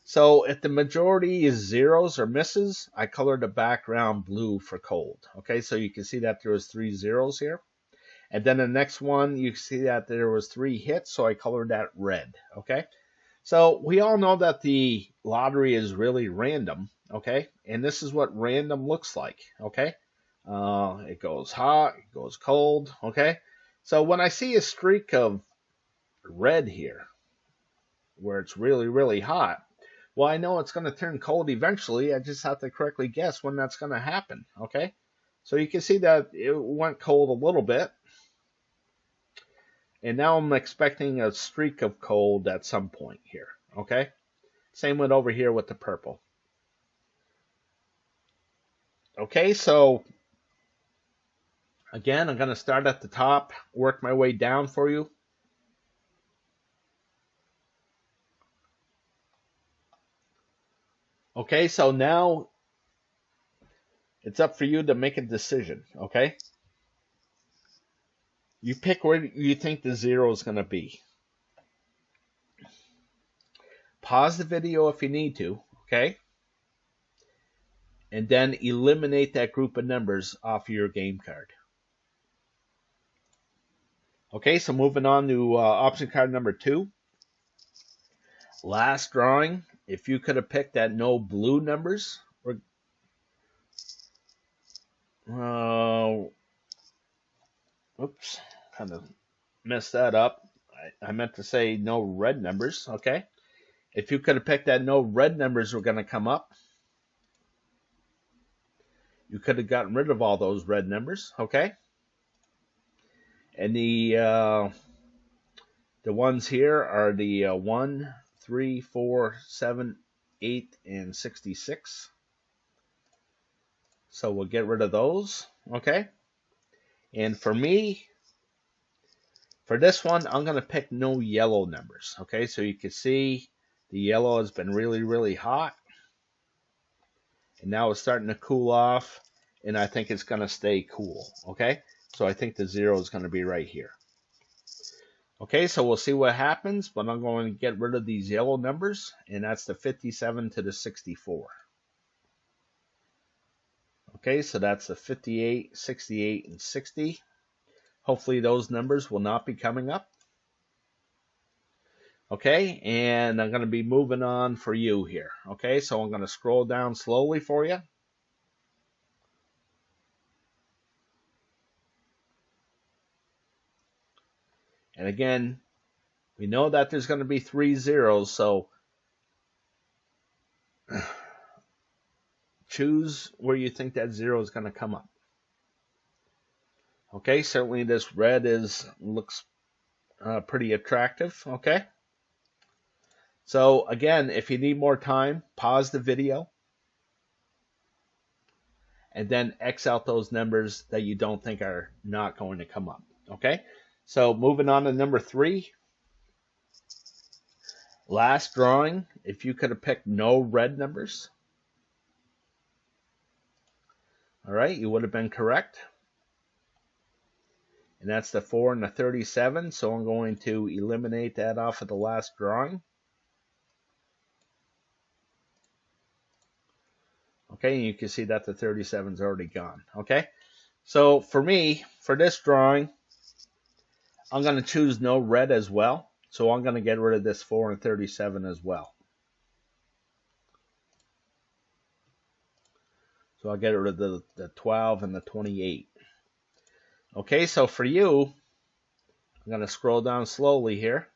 So, if the majority is zeros or misses, I color the background blue for cold, okay? So you can see that there was 3 zeros here. And then the next one, you can see that there was 3 hits, so I colored that red, okay? So we all know that the lottery is really random, okay? And this is what random looks like, okay? It goes hot, it goes cold, okay? So when I see a streak of red here, where it's really, really hot, well, I know it's going to turn cold eventually. I just have to correctly guess when that's going to happen, okay? So you can see that it went cold a little bit. And now I'm expecting a streak of cold at some point here, okay? Same with over here with the purple. Okay, so again, I'm going to start at the top, work my way down for you. Okay, so now it's up for you to make a decision, okay? You pick where you think the 0 is going to be. Pause the video if you need to, okay? And then eliminate that group of numbers off of your game card. Okay, so moving on to option card number 2. Last drawing, if you could have picked that no blue numbers, oops, kind of messed that up. I meant to say no red numbers, okay? If you could have picked that no red numbers were going to come up, you could have gotten rid of all those red numbers, okay? And the ones here are the 1, 3, 4, 7, 8, and 66. So we'll get rid of those, okay? And for me, for this one, I'm going to pick no yellow numbers, okay? So you can see the yellow has been really, really hot. And now it's starting to cool off, and I think it's going to stay cool, okay? So I think the 0 is going to be right here. Okay, so we'll see what happens, but I'm going to get rid of these yellow numbers, and that's the 57 to the 64. Okay, so that's the 58, 68, and 60. Hopefully those numbers will not be coming up. Okay, and I'm going to be moving on for you here. Okay, so I'm going to scroll down slowly for you. And again, we know that there's going to be 3 zeros, so choose where you think that 0 is going to come up. Okay, certainly this red looks pretty attractive, okay? So again, if you need more time, pause the video and then X out those numbers that you don't think are not going to come up, okay? So moving on to number 3. Last drawing, if you could have picked no red numbers, all right, you would have been correct. And that's the 4 and the 37, so I'm going to eliminate that off of the last drawing. Okay, and you can see that the 37 is already gone, okay? So for me, for this drawing, I'm going to choose no red as well. So I'm going to get rid of this 4 and 37 as well. So I'll get rid of the 12 and the 28. Okay, so for you, I'm going to scroll down slowly here.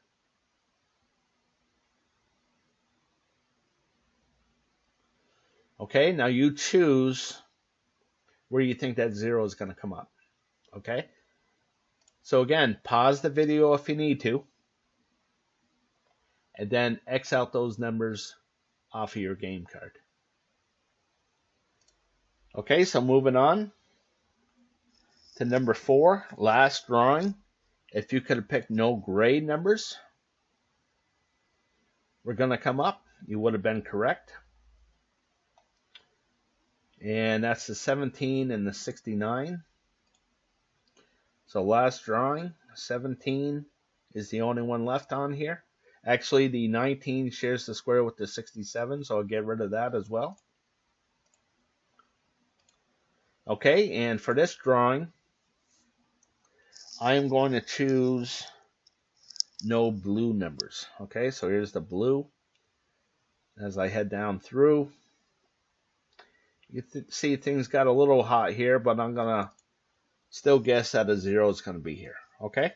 Okay, now you choose where you think that 0 is going to come up. Okay, so again, pause the video if you need to, and then X out those numbers off of your game card. Okay, so moving on to number 4, last drawing. If you could have picked no gray numbers were going to come up, you would have been correct. And that's the 17 and the 69. So last drawing, 17 is the only one left on here. Actually, the 19 shares the square with the 67, so I'll get rid of that as well. Okay, and for this drawing, I am going to choose no blue numbers. Okay, so here's the blue. As I head down through, you see things got a little hot here, but I'm going to still guess that a 0 is going to be here. Okay,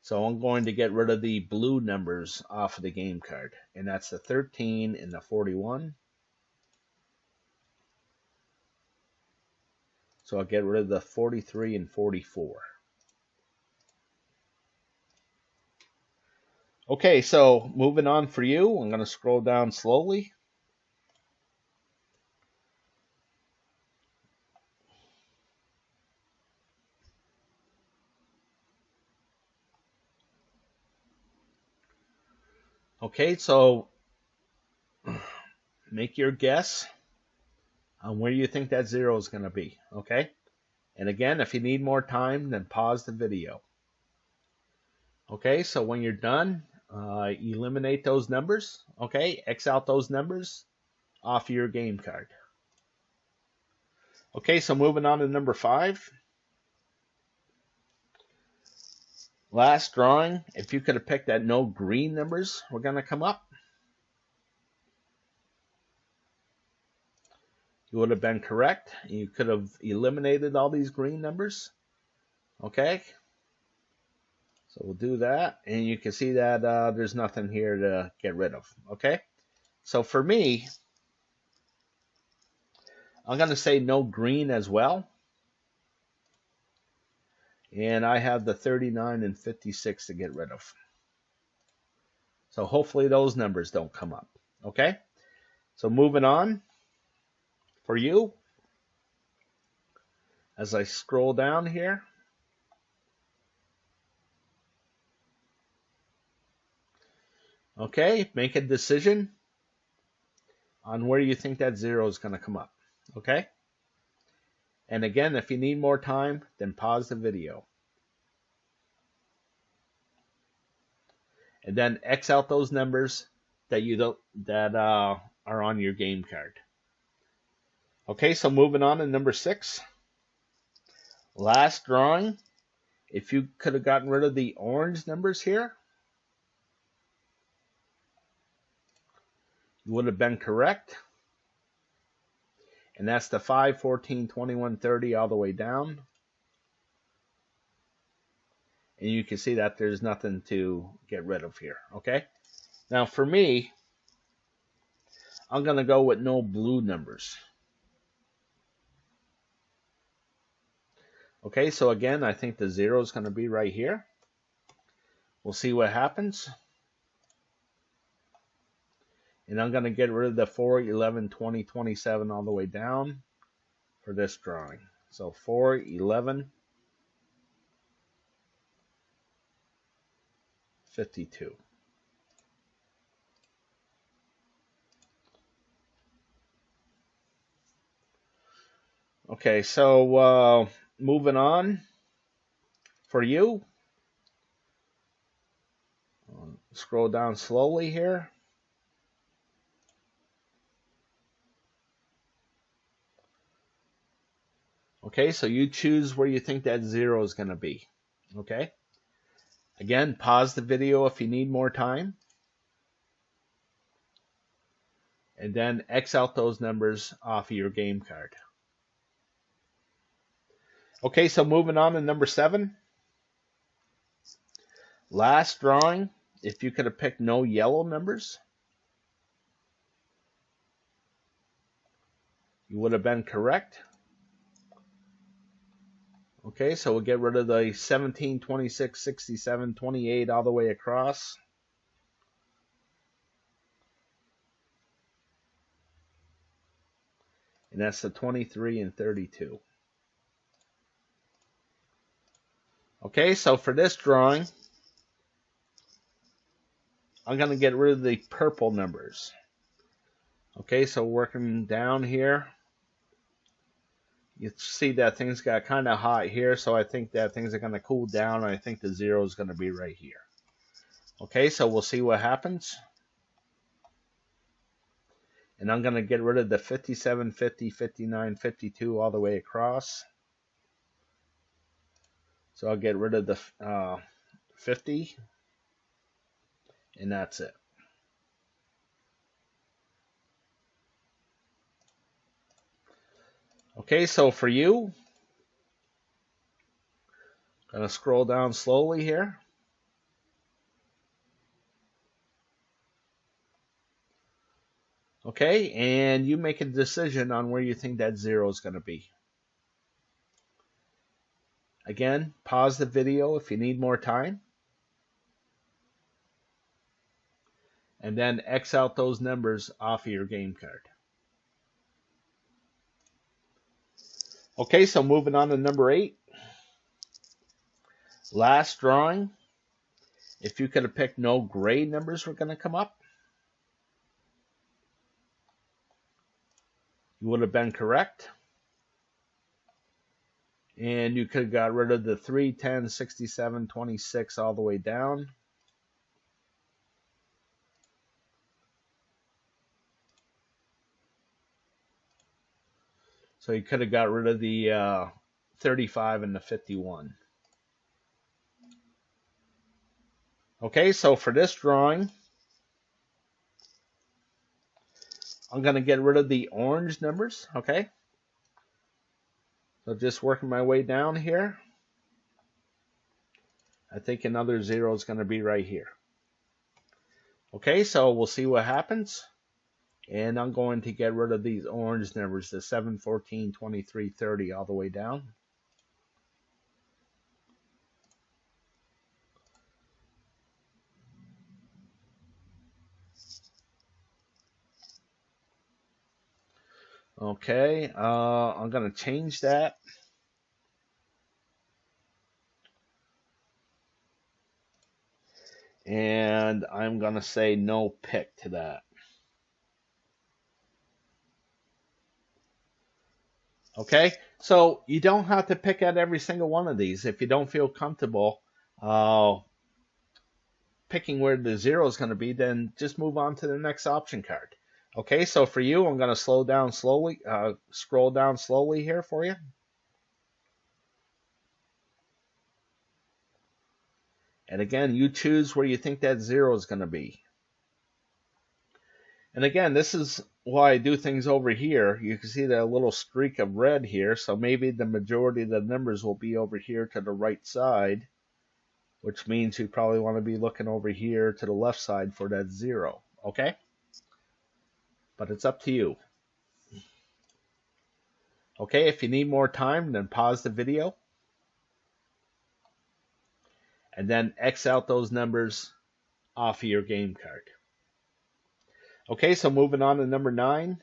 so I'm going to get rid of the blue numbers off of the game card, and that's the 13 and the 41. So I'll get rid of the 43 and 44. Okay, so moving on for you, I'm going to scroll down slowly. Okay, so make your guess on where you think that 0 is going to be, okay? And again, if you need more time, then pause the video. Okay, so when you're done, eliminate those numbers, okay? X out those numbers off your game card. Okay, so moving on to number 5. Last drawing, if you could have picked that no green numbers were going to come up, you would have been correct. You could have eliminated all these green numbers. Okay, so we'll do that, and you can see that there's nothing here to get rid of. Okay, so for me, I'm going to say no green as well. And I have the 39 and 56 to get rid of. So hopefully those numbers don't come up. Okay, so moving on for you, as I scroll down here, okay, make a decision on where you think that 0 is going to come up. Okay, and again, if you need more time, then pause the video. And then X out those numbers that you don't are on your game card. Okay, so moving on to number 6. Last drawing. If you could have gotten rid of the orange numbers here, you would have been correct. And that's the 5, 14, 21, 30 all the way down. And you can see that there's nothing to get rid of here. Okay, now for me, I'm going to go with no blue numbers. Okay, so again, I think the 0 is going to be right here. We'll see what happens. And I'm going to get rid of the 4, 11, 20, 27 all the way down for this drawing. So 4, 11, 52. Okay, so moving on for you. Scroll down slowly here. Okay, so you choose where you think that 0 is going to be. Okay. Again, pause the video if you need more time. And then X out those numbers off of your game card. Okay, so moving on to number 7. Last drawing, if you could have picked no yellow numbers, you would have been correct. Okay, so we'll get rid of the 17, 26, 67, 28 all the way across. and that's the 23 and 32. Okay, so for this drawing, I'm going to get rid of the purple numbers. Okay, so working down here, you see that things got kind of hot here, so I think that things are going to cool down, and I think the 0 is going to be right here. Okay, so we'll see what happens. And I'm going to get rid of the 57, 50, 59, 52 all the way across. So I'll get rid of the 50, and that's it. Okay, so for you, I'm going to scroll down slowly here. Okay, and you make a decision on where you think that 0 is going to be. Again, pause the video if you need more time. And then X out those numbers off of your game card. Okay, so moving on to number 8. Last drawing. If you could have picked no gray numbers were going to come up, you would have been correct. And you could have got rid of the 3, 10, 67, 26 all the way down. So you could have got rid of the 35 and the 51. Okay, so for this drawing, I'm going to get rid of the orange numbers, okay? So just working my way down here. I think another 0 is going to be right here. Okay, so we'll see what happens. And I'm going to get rid of these orange numbers, the 7, 14, 23, 30, all the way down. Okay, I'm going to change that. And I'm going to say no pick to that. Okay, so you don't have to pick out every single one of these. If you don't feel comfortable picking where the 0 is going to be, then just move on to the next option card. Okay, so for you, I'm going to scroll down slowly here for you. And again, you choose where you think that 0 is going to be. And again, this is why I do things over here. You can see that little streak of red here, so maybe the majority of the numbers will be over here to the right side, which means you probably want to be looking over here to the left side for that 0, okay? But it's up to you. Okay, if you need more time, then pause the video. And then X out those numbers off of your game card. Okay, so moving on to number 9.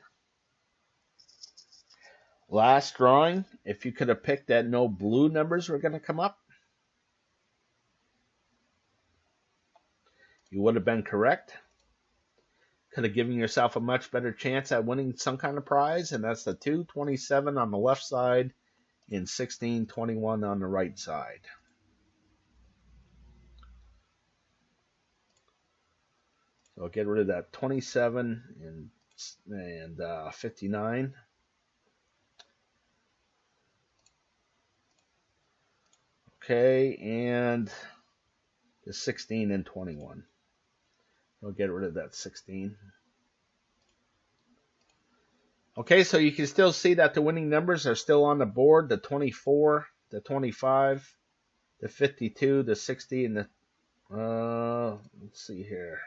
Last drawing. If you could have picked that no blue numbers were going to come up, you would have been correct. Could have given yourself a much better chance at winning some kind of prize, and that's the 2, 27 on the left side and 16, 21 on the right side. So I'll get rid of that 27 and 59. Okay, and the 16 and 21. I'll get rid of that 16. Okay, so you can still see that the winning numbers are still on the board. The 24, the 25, the 52, the 60, and the, let's see here.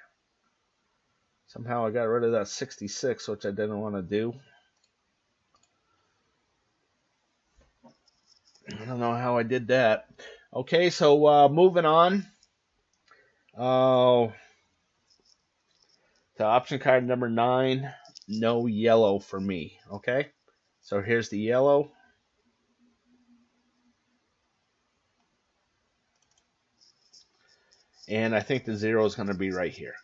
Somehow I got rid of that 66, which I didn't want to do. I don't know how I did that. Okay, so moving on to option card number 9, no yellow for me. Okay, So here's the yellow. And I think the 0 is going to be right here.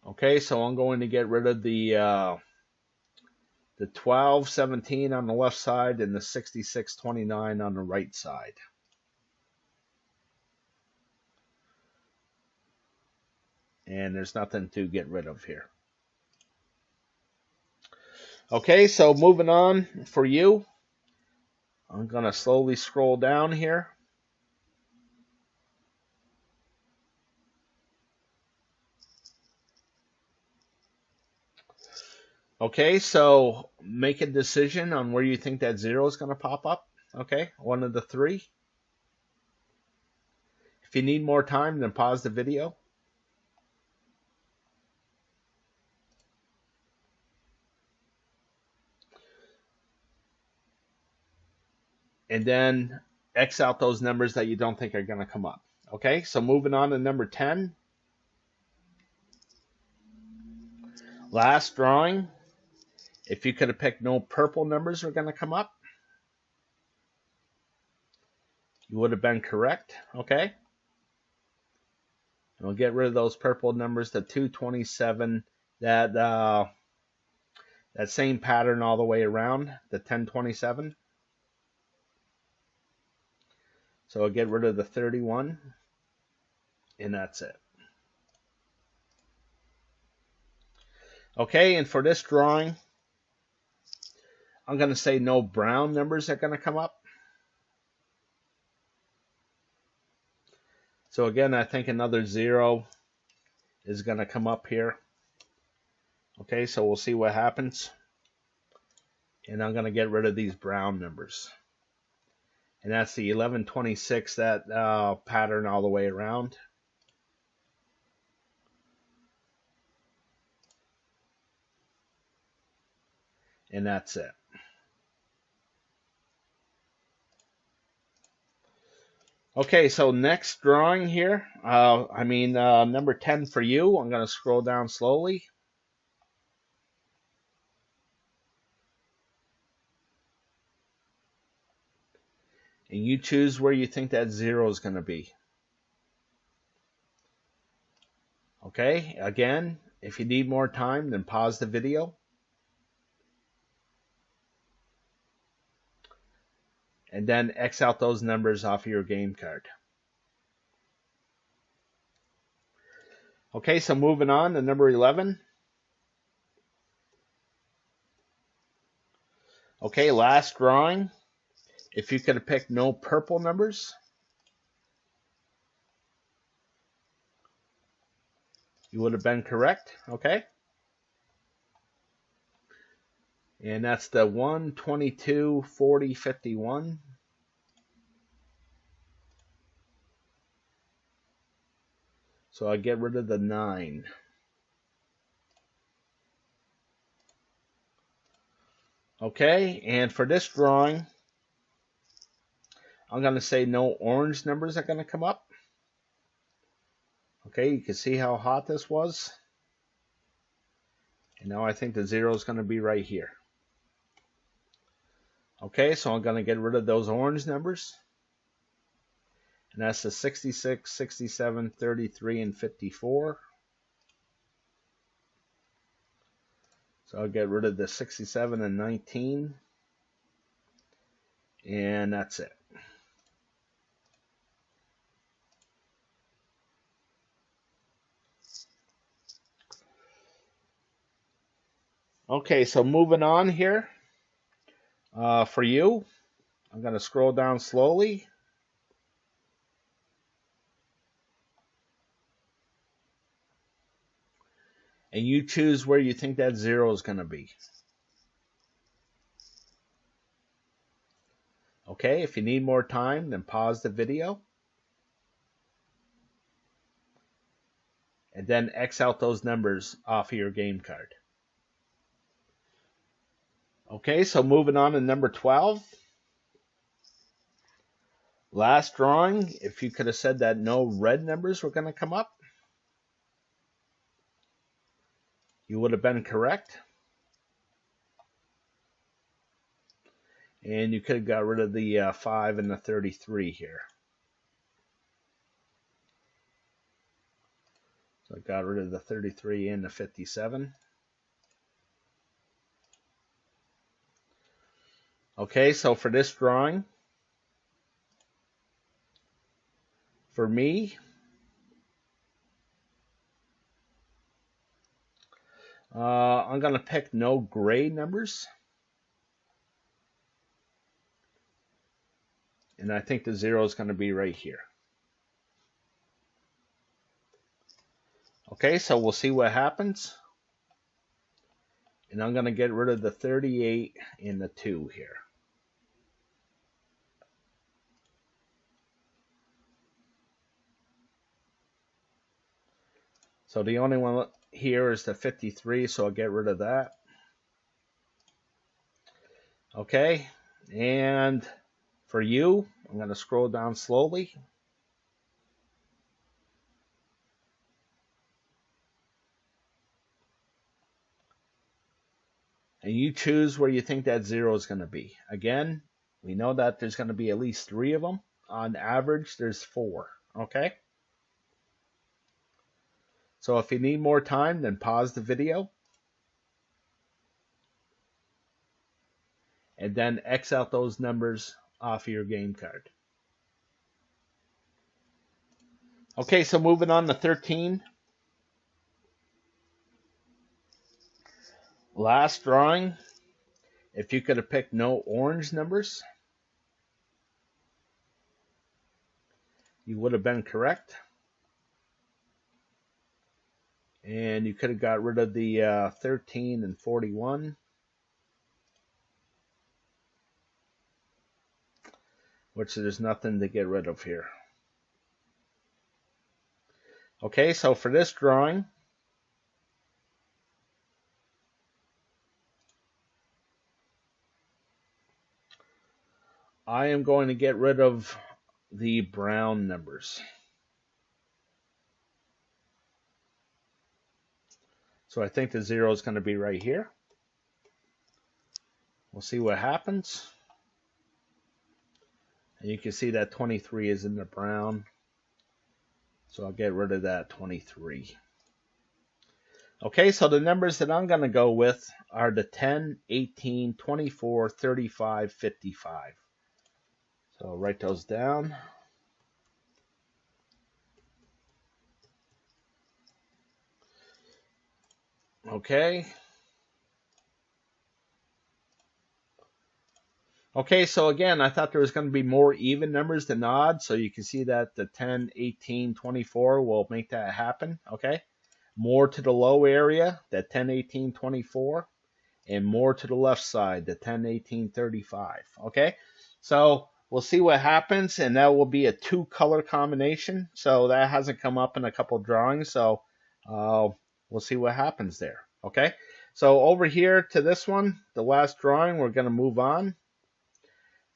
Okay, so I'm going to get rid of the 1217 on the left side and the 6629 on the right side. And there's nothing to get rid of here. Okay, so moving on for you. I'm going to slowly scroll down here. Okay, so make a decision on where you think that 0 is going to pop up. Okay, one of the three. If you need more time, then pause the video. And then X out those numbers that you don't think are going to come up. Okay, so moving on to number 10. Last drawing. If you could have picked no purple numbers were going to come up, you would have been correct. Okay. And we'll get rid of those purple numbers, the 227, that same pattern all the way around, the 1027. So I'll get rid of the 31, and that's it. Okay, and for this drawing, I'm going to say no brown numbers are going to come up. So again, I think another 0 is going to come up here. Okay, so we'll see what happens. And I'm going to get rid of these brown numbers. And that's the 1126, that pattern all the way around. And that's it. Okay, so next drawing here, number 10 for you. I'm going to scroll down slowly. And you choose where you think that 0 is going to be. Okay, again, if you need more time, then pause the video. And then X out those numbers off of your game card. Okay, so moving on to number 11. Okay, last drawing. If you could have picked no purple numbers, you would have been correct. Okay. And that's the 1, 22, 40, 51. So I get rid of the 9. Okay, and for this drawing, I'm going to say no orange numbers are going to come up. Okay, you can see how hot this was. And now I think the 0 is going to be right here. Okay, so I'm going to get rid of those orange numbers. And that's the 66, 67, 33, and 54. So I'll get rid of the 67 and 19. And that's it. Okay, so moving on here. For you, I'm going to scroll down slowly. And you choose where you think that 0 is going to be. Okay, if you need more time, then pause the video. And then X out those numbers off of your game card. Okay, so moving on to number 12. Last drawing, if you could have said that no red numbers were going to come up, You would have been correct. And you could have got rid of the 5 and the 33 here. So I got rid of the 33 and the 57. Okay, so for this drawing, for me, I'm going to pick no gray numbers. And I think the 0 is going to be right here. Okay, so we'll see what happens. And I'm going to get rid of the 38 and the 2 here. So the only one here is the 53, so I'll get rid of that. Okay, and for you, I'm going to scroll down slowly. And you choose where you think that 0 is going to be. Again, we know that there's going to be at least 3 of them. On average, there's 4. Okay? So if you need more time, then pause the video. And then X out those numbers off of your game card. Okay, so moving on to 13. Last drawing. If you could have picked no orange numbers, you would have been correct. And you could have got rid of the 13 and 41. Which there's nothing to get rid of here. Okay, so for this drawing, I am going to get rid of the brown numbers. So I think the 0 is going to be right here. We'll see what happens. And you can see that 23 is in the brown. So I'll get rid of that 23. Okay, so the numbers that I'm going to go with are the 10, 18, 24, 35, 55. So I'll write those down. Okay. Okay, so again, I thought there was going to be more even numbers than odd, so you can see that the 10, 18, 24 will make that happen, okay? More to the low area, the 10, 18, 24, and more to the left side, the 10, 18, 35, okay? So we'll see what happens, and that will be a 2-color combination, so that hasn't come up in a couple drawings, so we'll see what happens there, okay? So over here to this one, the last drawing, we're going to move on.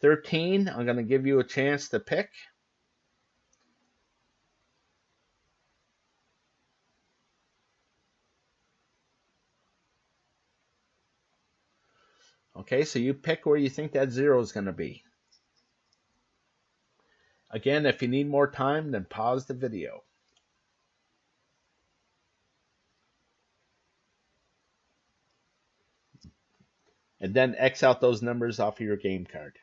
13, I'm going to give you a chance to pick. Okay, so you pick where you think that 0 is going to be. Again, if you need more time, then pause the video. And then X out those numbers off of your game card.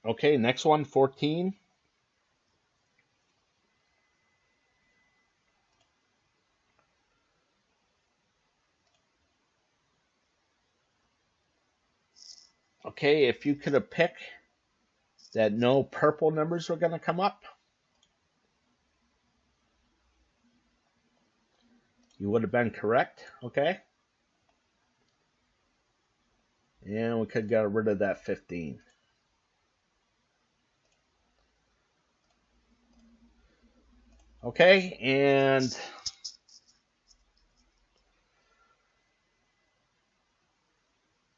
Okay, next one, 14. Okay, if you could have picked that no purple numbers were going to come up, you would have been correct, okay? And we could have got rid of that 15. Okay, and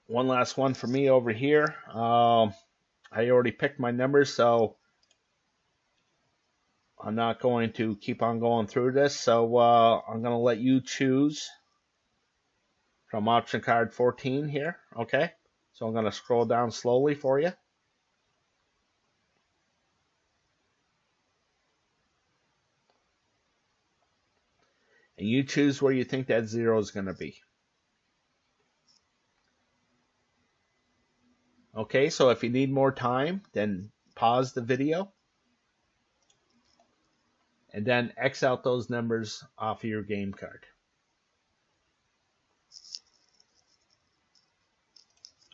one last one for me over here. I already picked my numbers, so I'm not going to keep on going through this, so I'm going to let you choose from option card 14 here, okay? So I'm going to scroll down slowly for you. And you choose where you think that 0 is going to be. Okay, so if you need more time, then pause the video. And then X out those numbers off of your game card.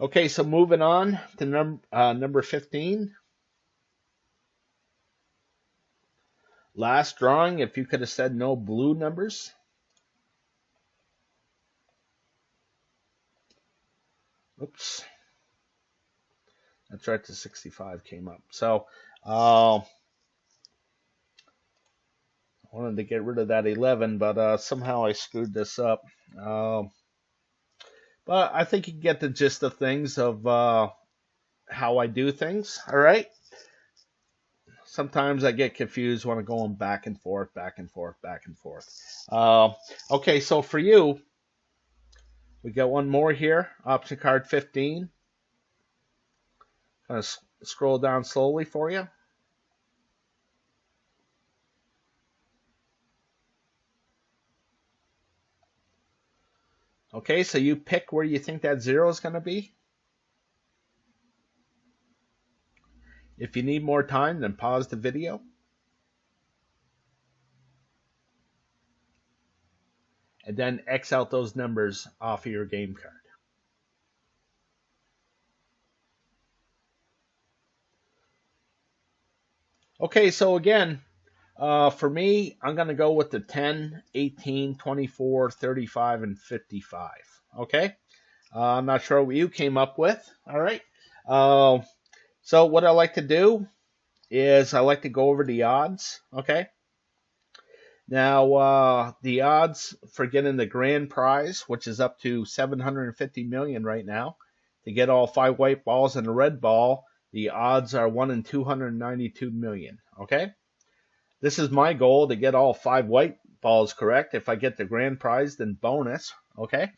Okay, so moving on to number 15. Last drawing, if you could have said no blue numbers. Oops. That's right, the 65 came up. So, I wanted to get rid of that 11, but somehow I screwed this up. But I think you get the gist of things of how I do things, all right? Sometimes I get confused when I'm going back and forth, back and forth, back and forth. Okay, so for you, we got one more here, option card 15. Kind of scroll down slowly for you. Okay, so you pick where you think that 0 is going to be. If you need more time, then pause the video. And then X out those numbers off of your game card. Okay, so again, for me, I'm going to go with the 10, 18, 24, 35, and 55. Okay? I'm not sure what you came up with. All right? So what I like to do is I like to go over the odds. Okay? Now, the odds for getting the grand prize, which is up to $750 million right now, to get all 5 white balls and a red ball, the odds are 1 in 292 million. Okay? This is my goal, to get all 5 white balls correct. If I get the grand prize, then bonus. Okay?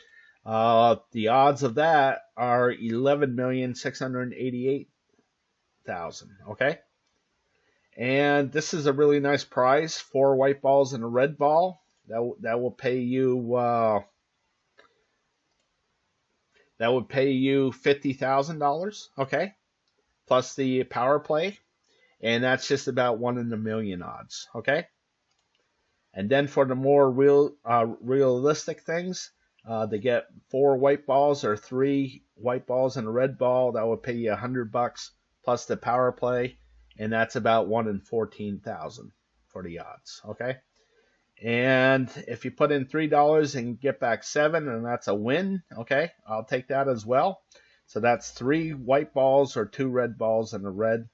The odds of that are 11,688,000. Okay? And this is a really nice prize, 4 white balls and a red ball. That will pay you $50,000. Okay? Plus the power play, and that's just about 1 in a million odds, okay? And then for the more realistic things, they get 4 white balls or 3 white balls and a red ball. That would pay you $100 plus the power play, and that's about 1 in 14,000 for the odds, okay? And if you put in $3 and get back 7, and that's a win, okay? I'll take that as well. So that's 3 white balls or 2 red balls and a red.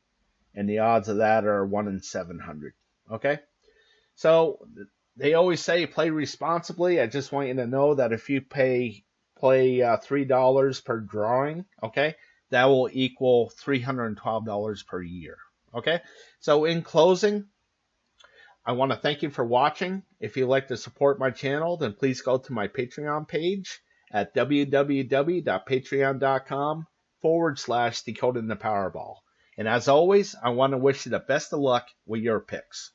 And the odds of that are 1 in 700. Okay? So they always say play responsibly. I just want you to know that if you play $3 per drawing, okay, that will equal $312 per year. Okay? So in closing, I want to thank you for watching. If you'd like to support my channel, then please go to my Patreon page at www.patreon.com/Decoding the Powerball. And as always, I want to wish you the best of luck with your picks.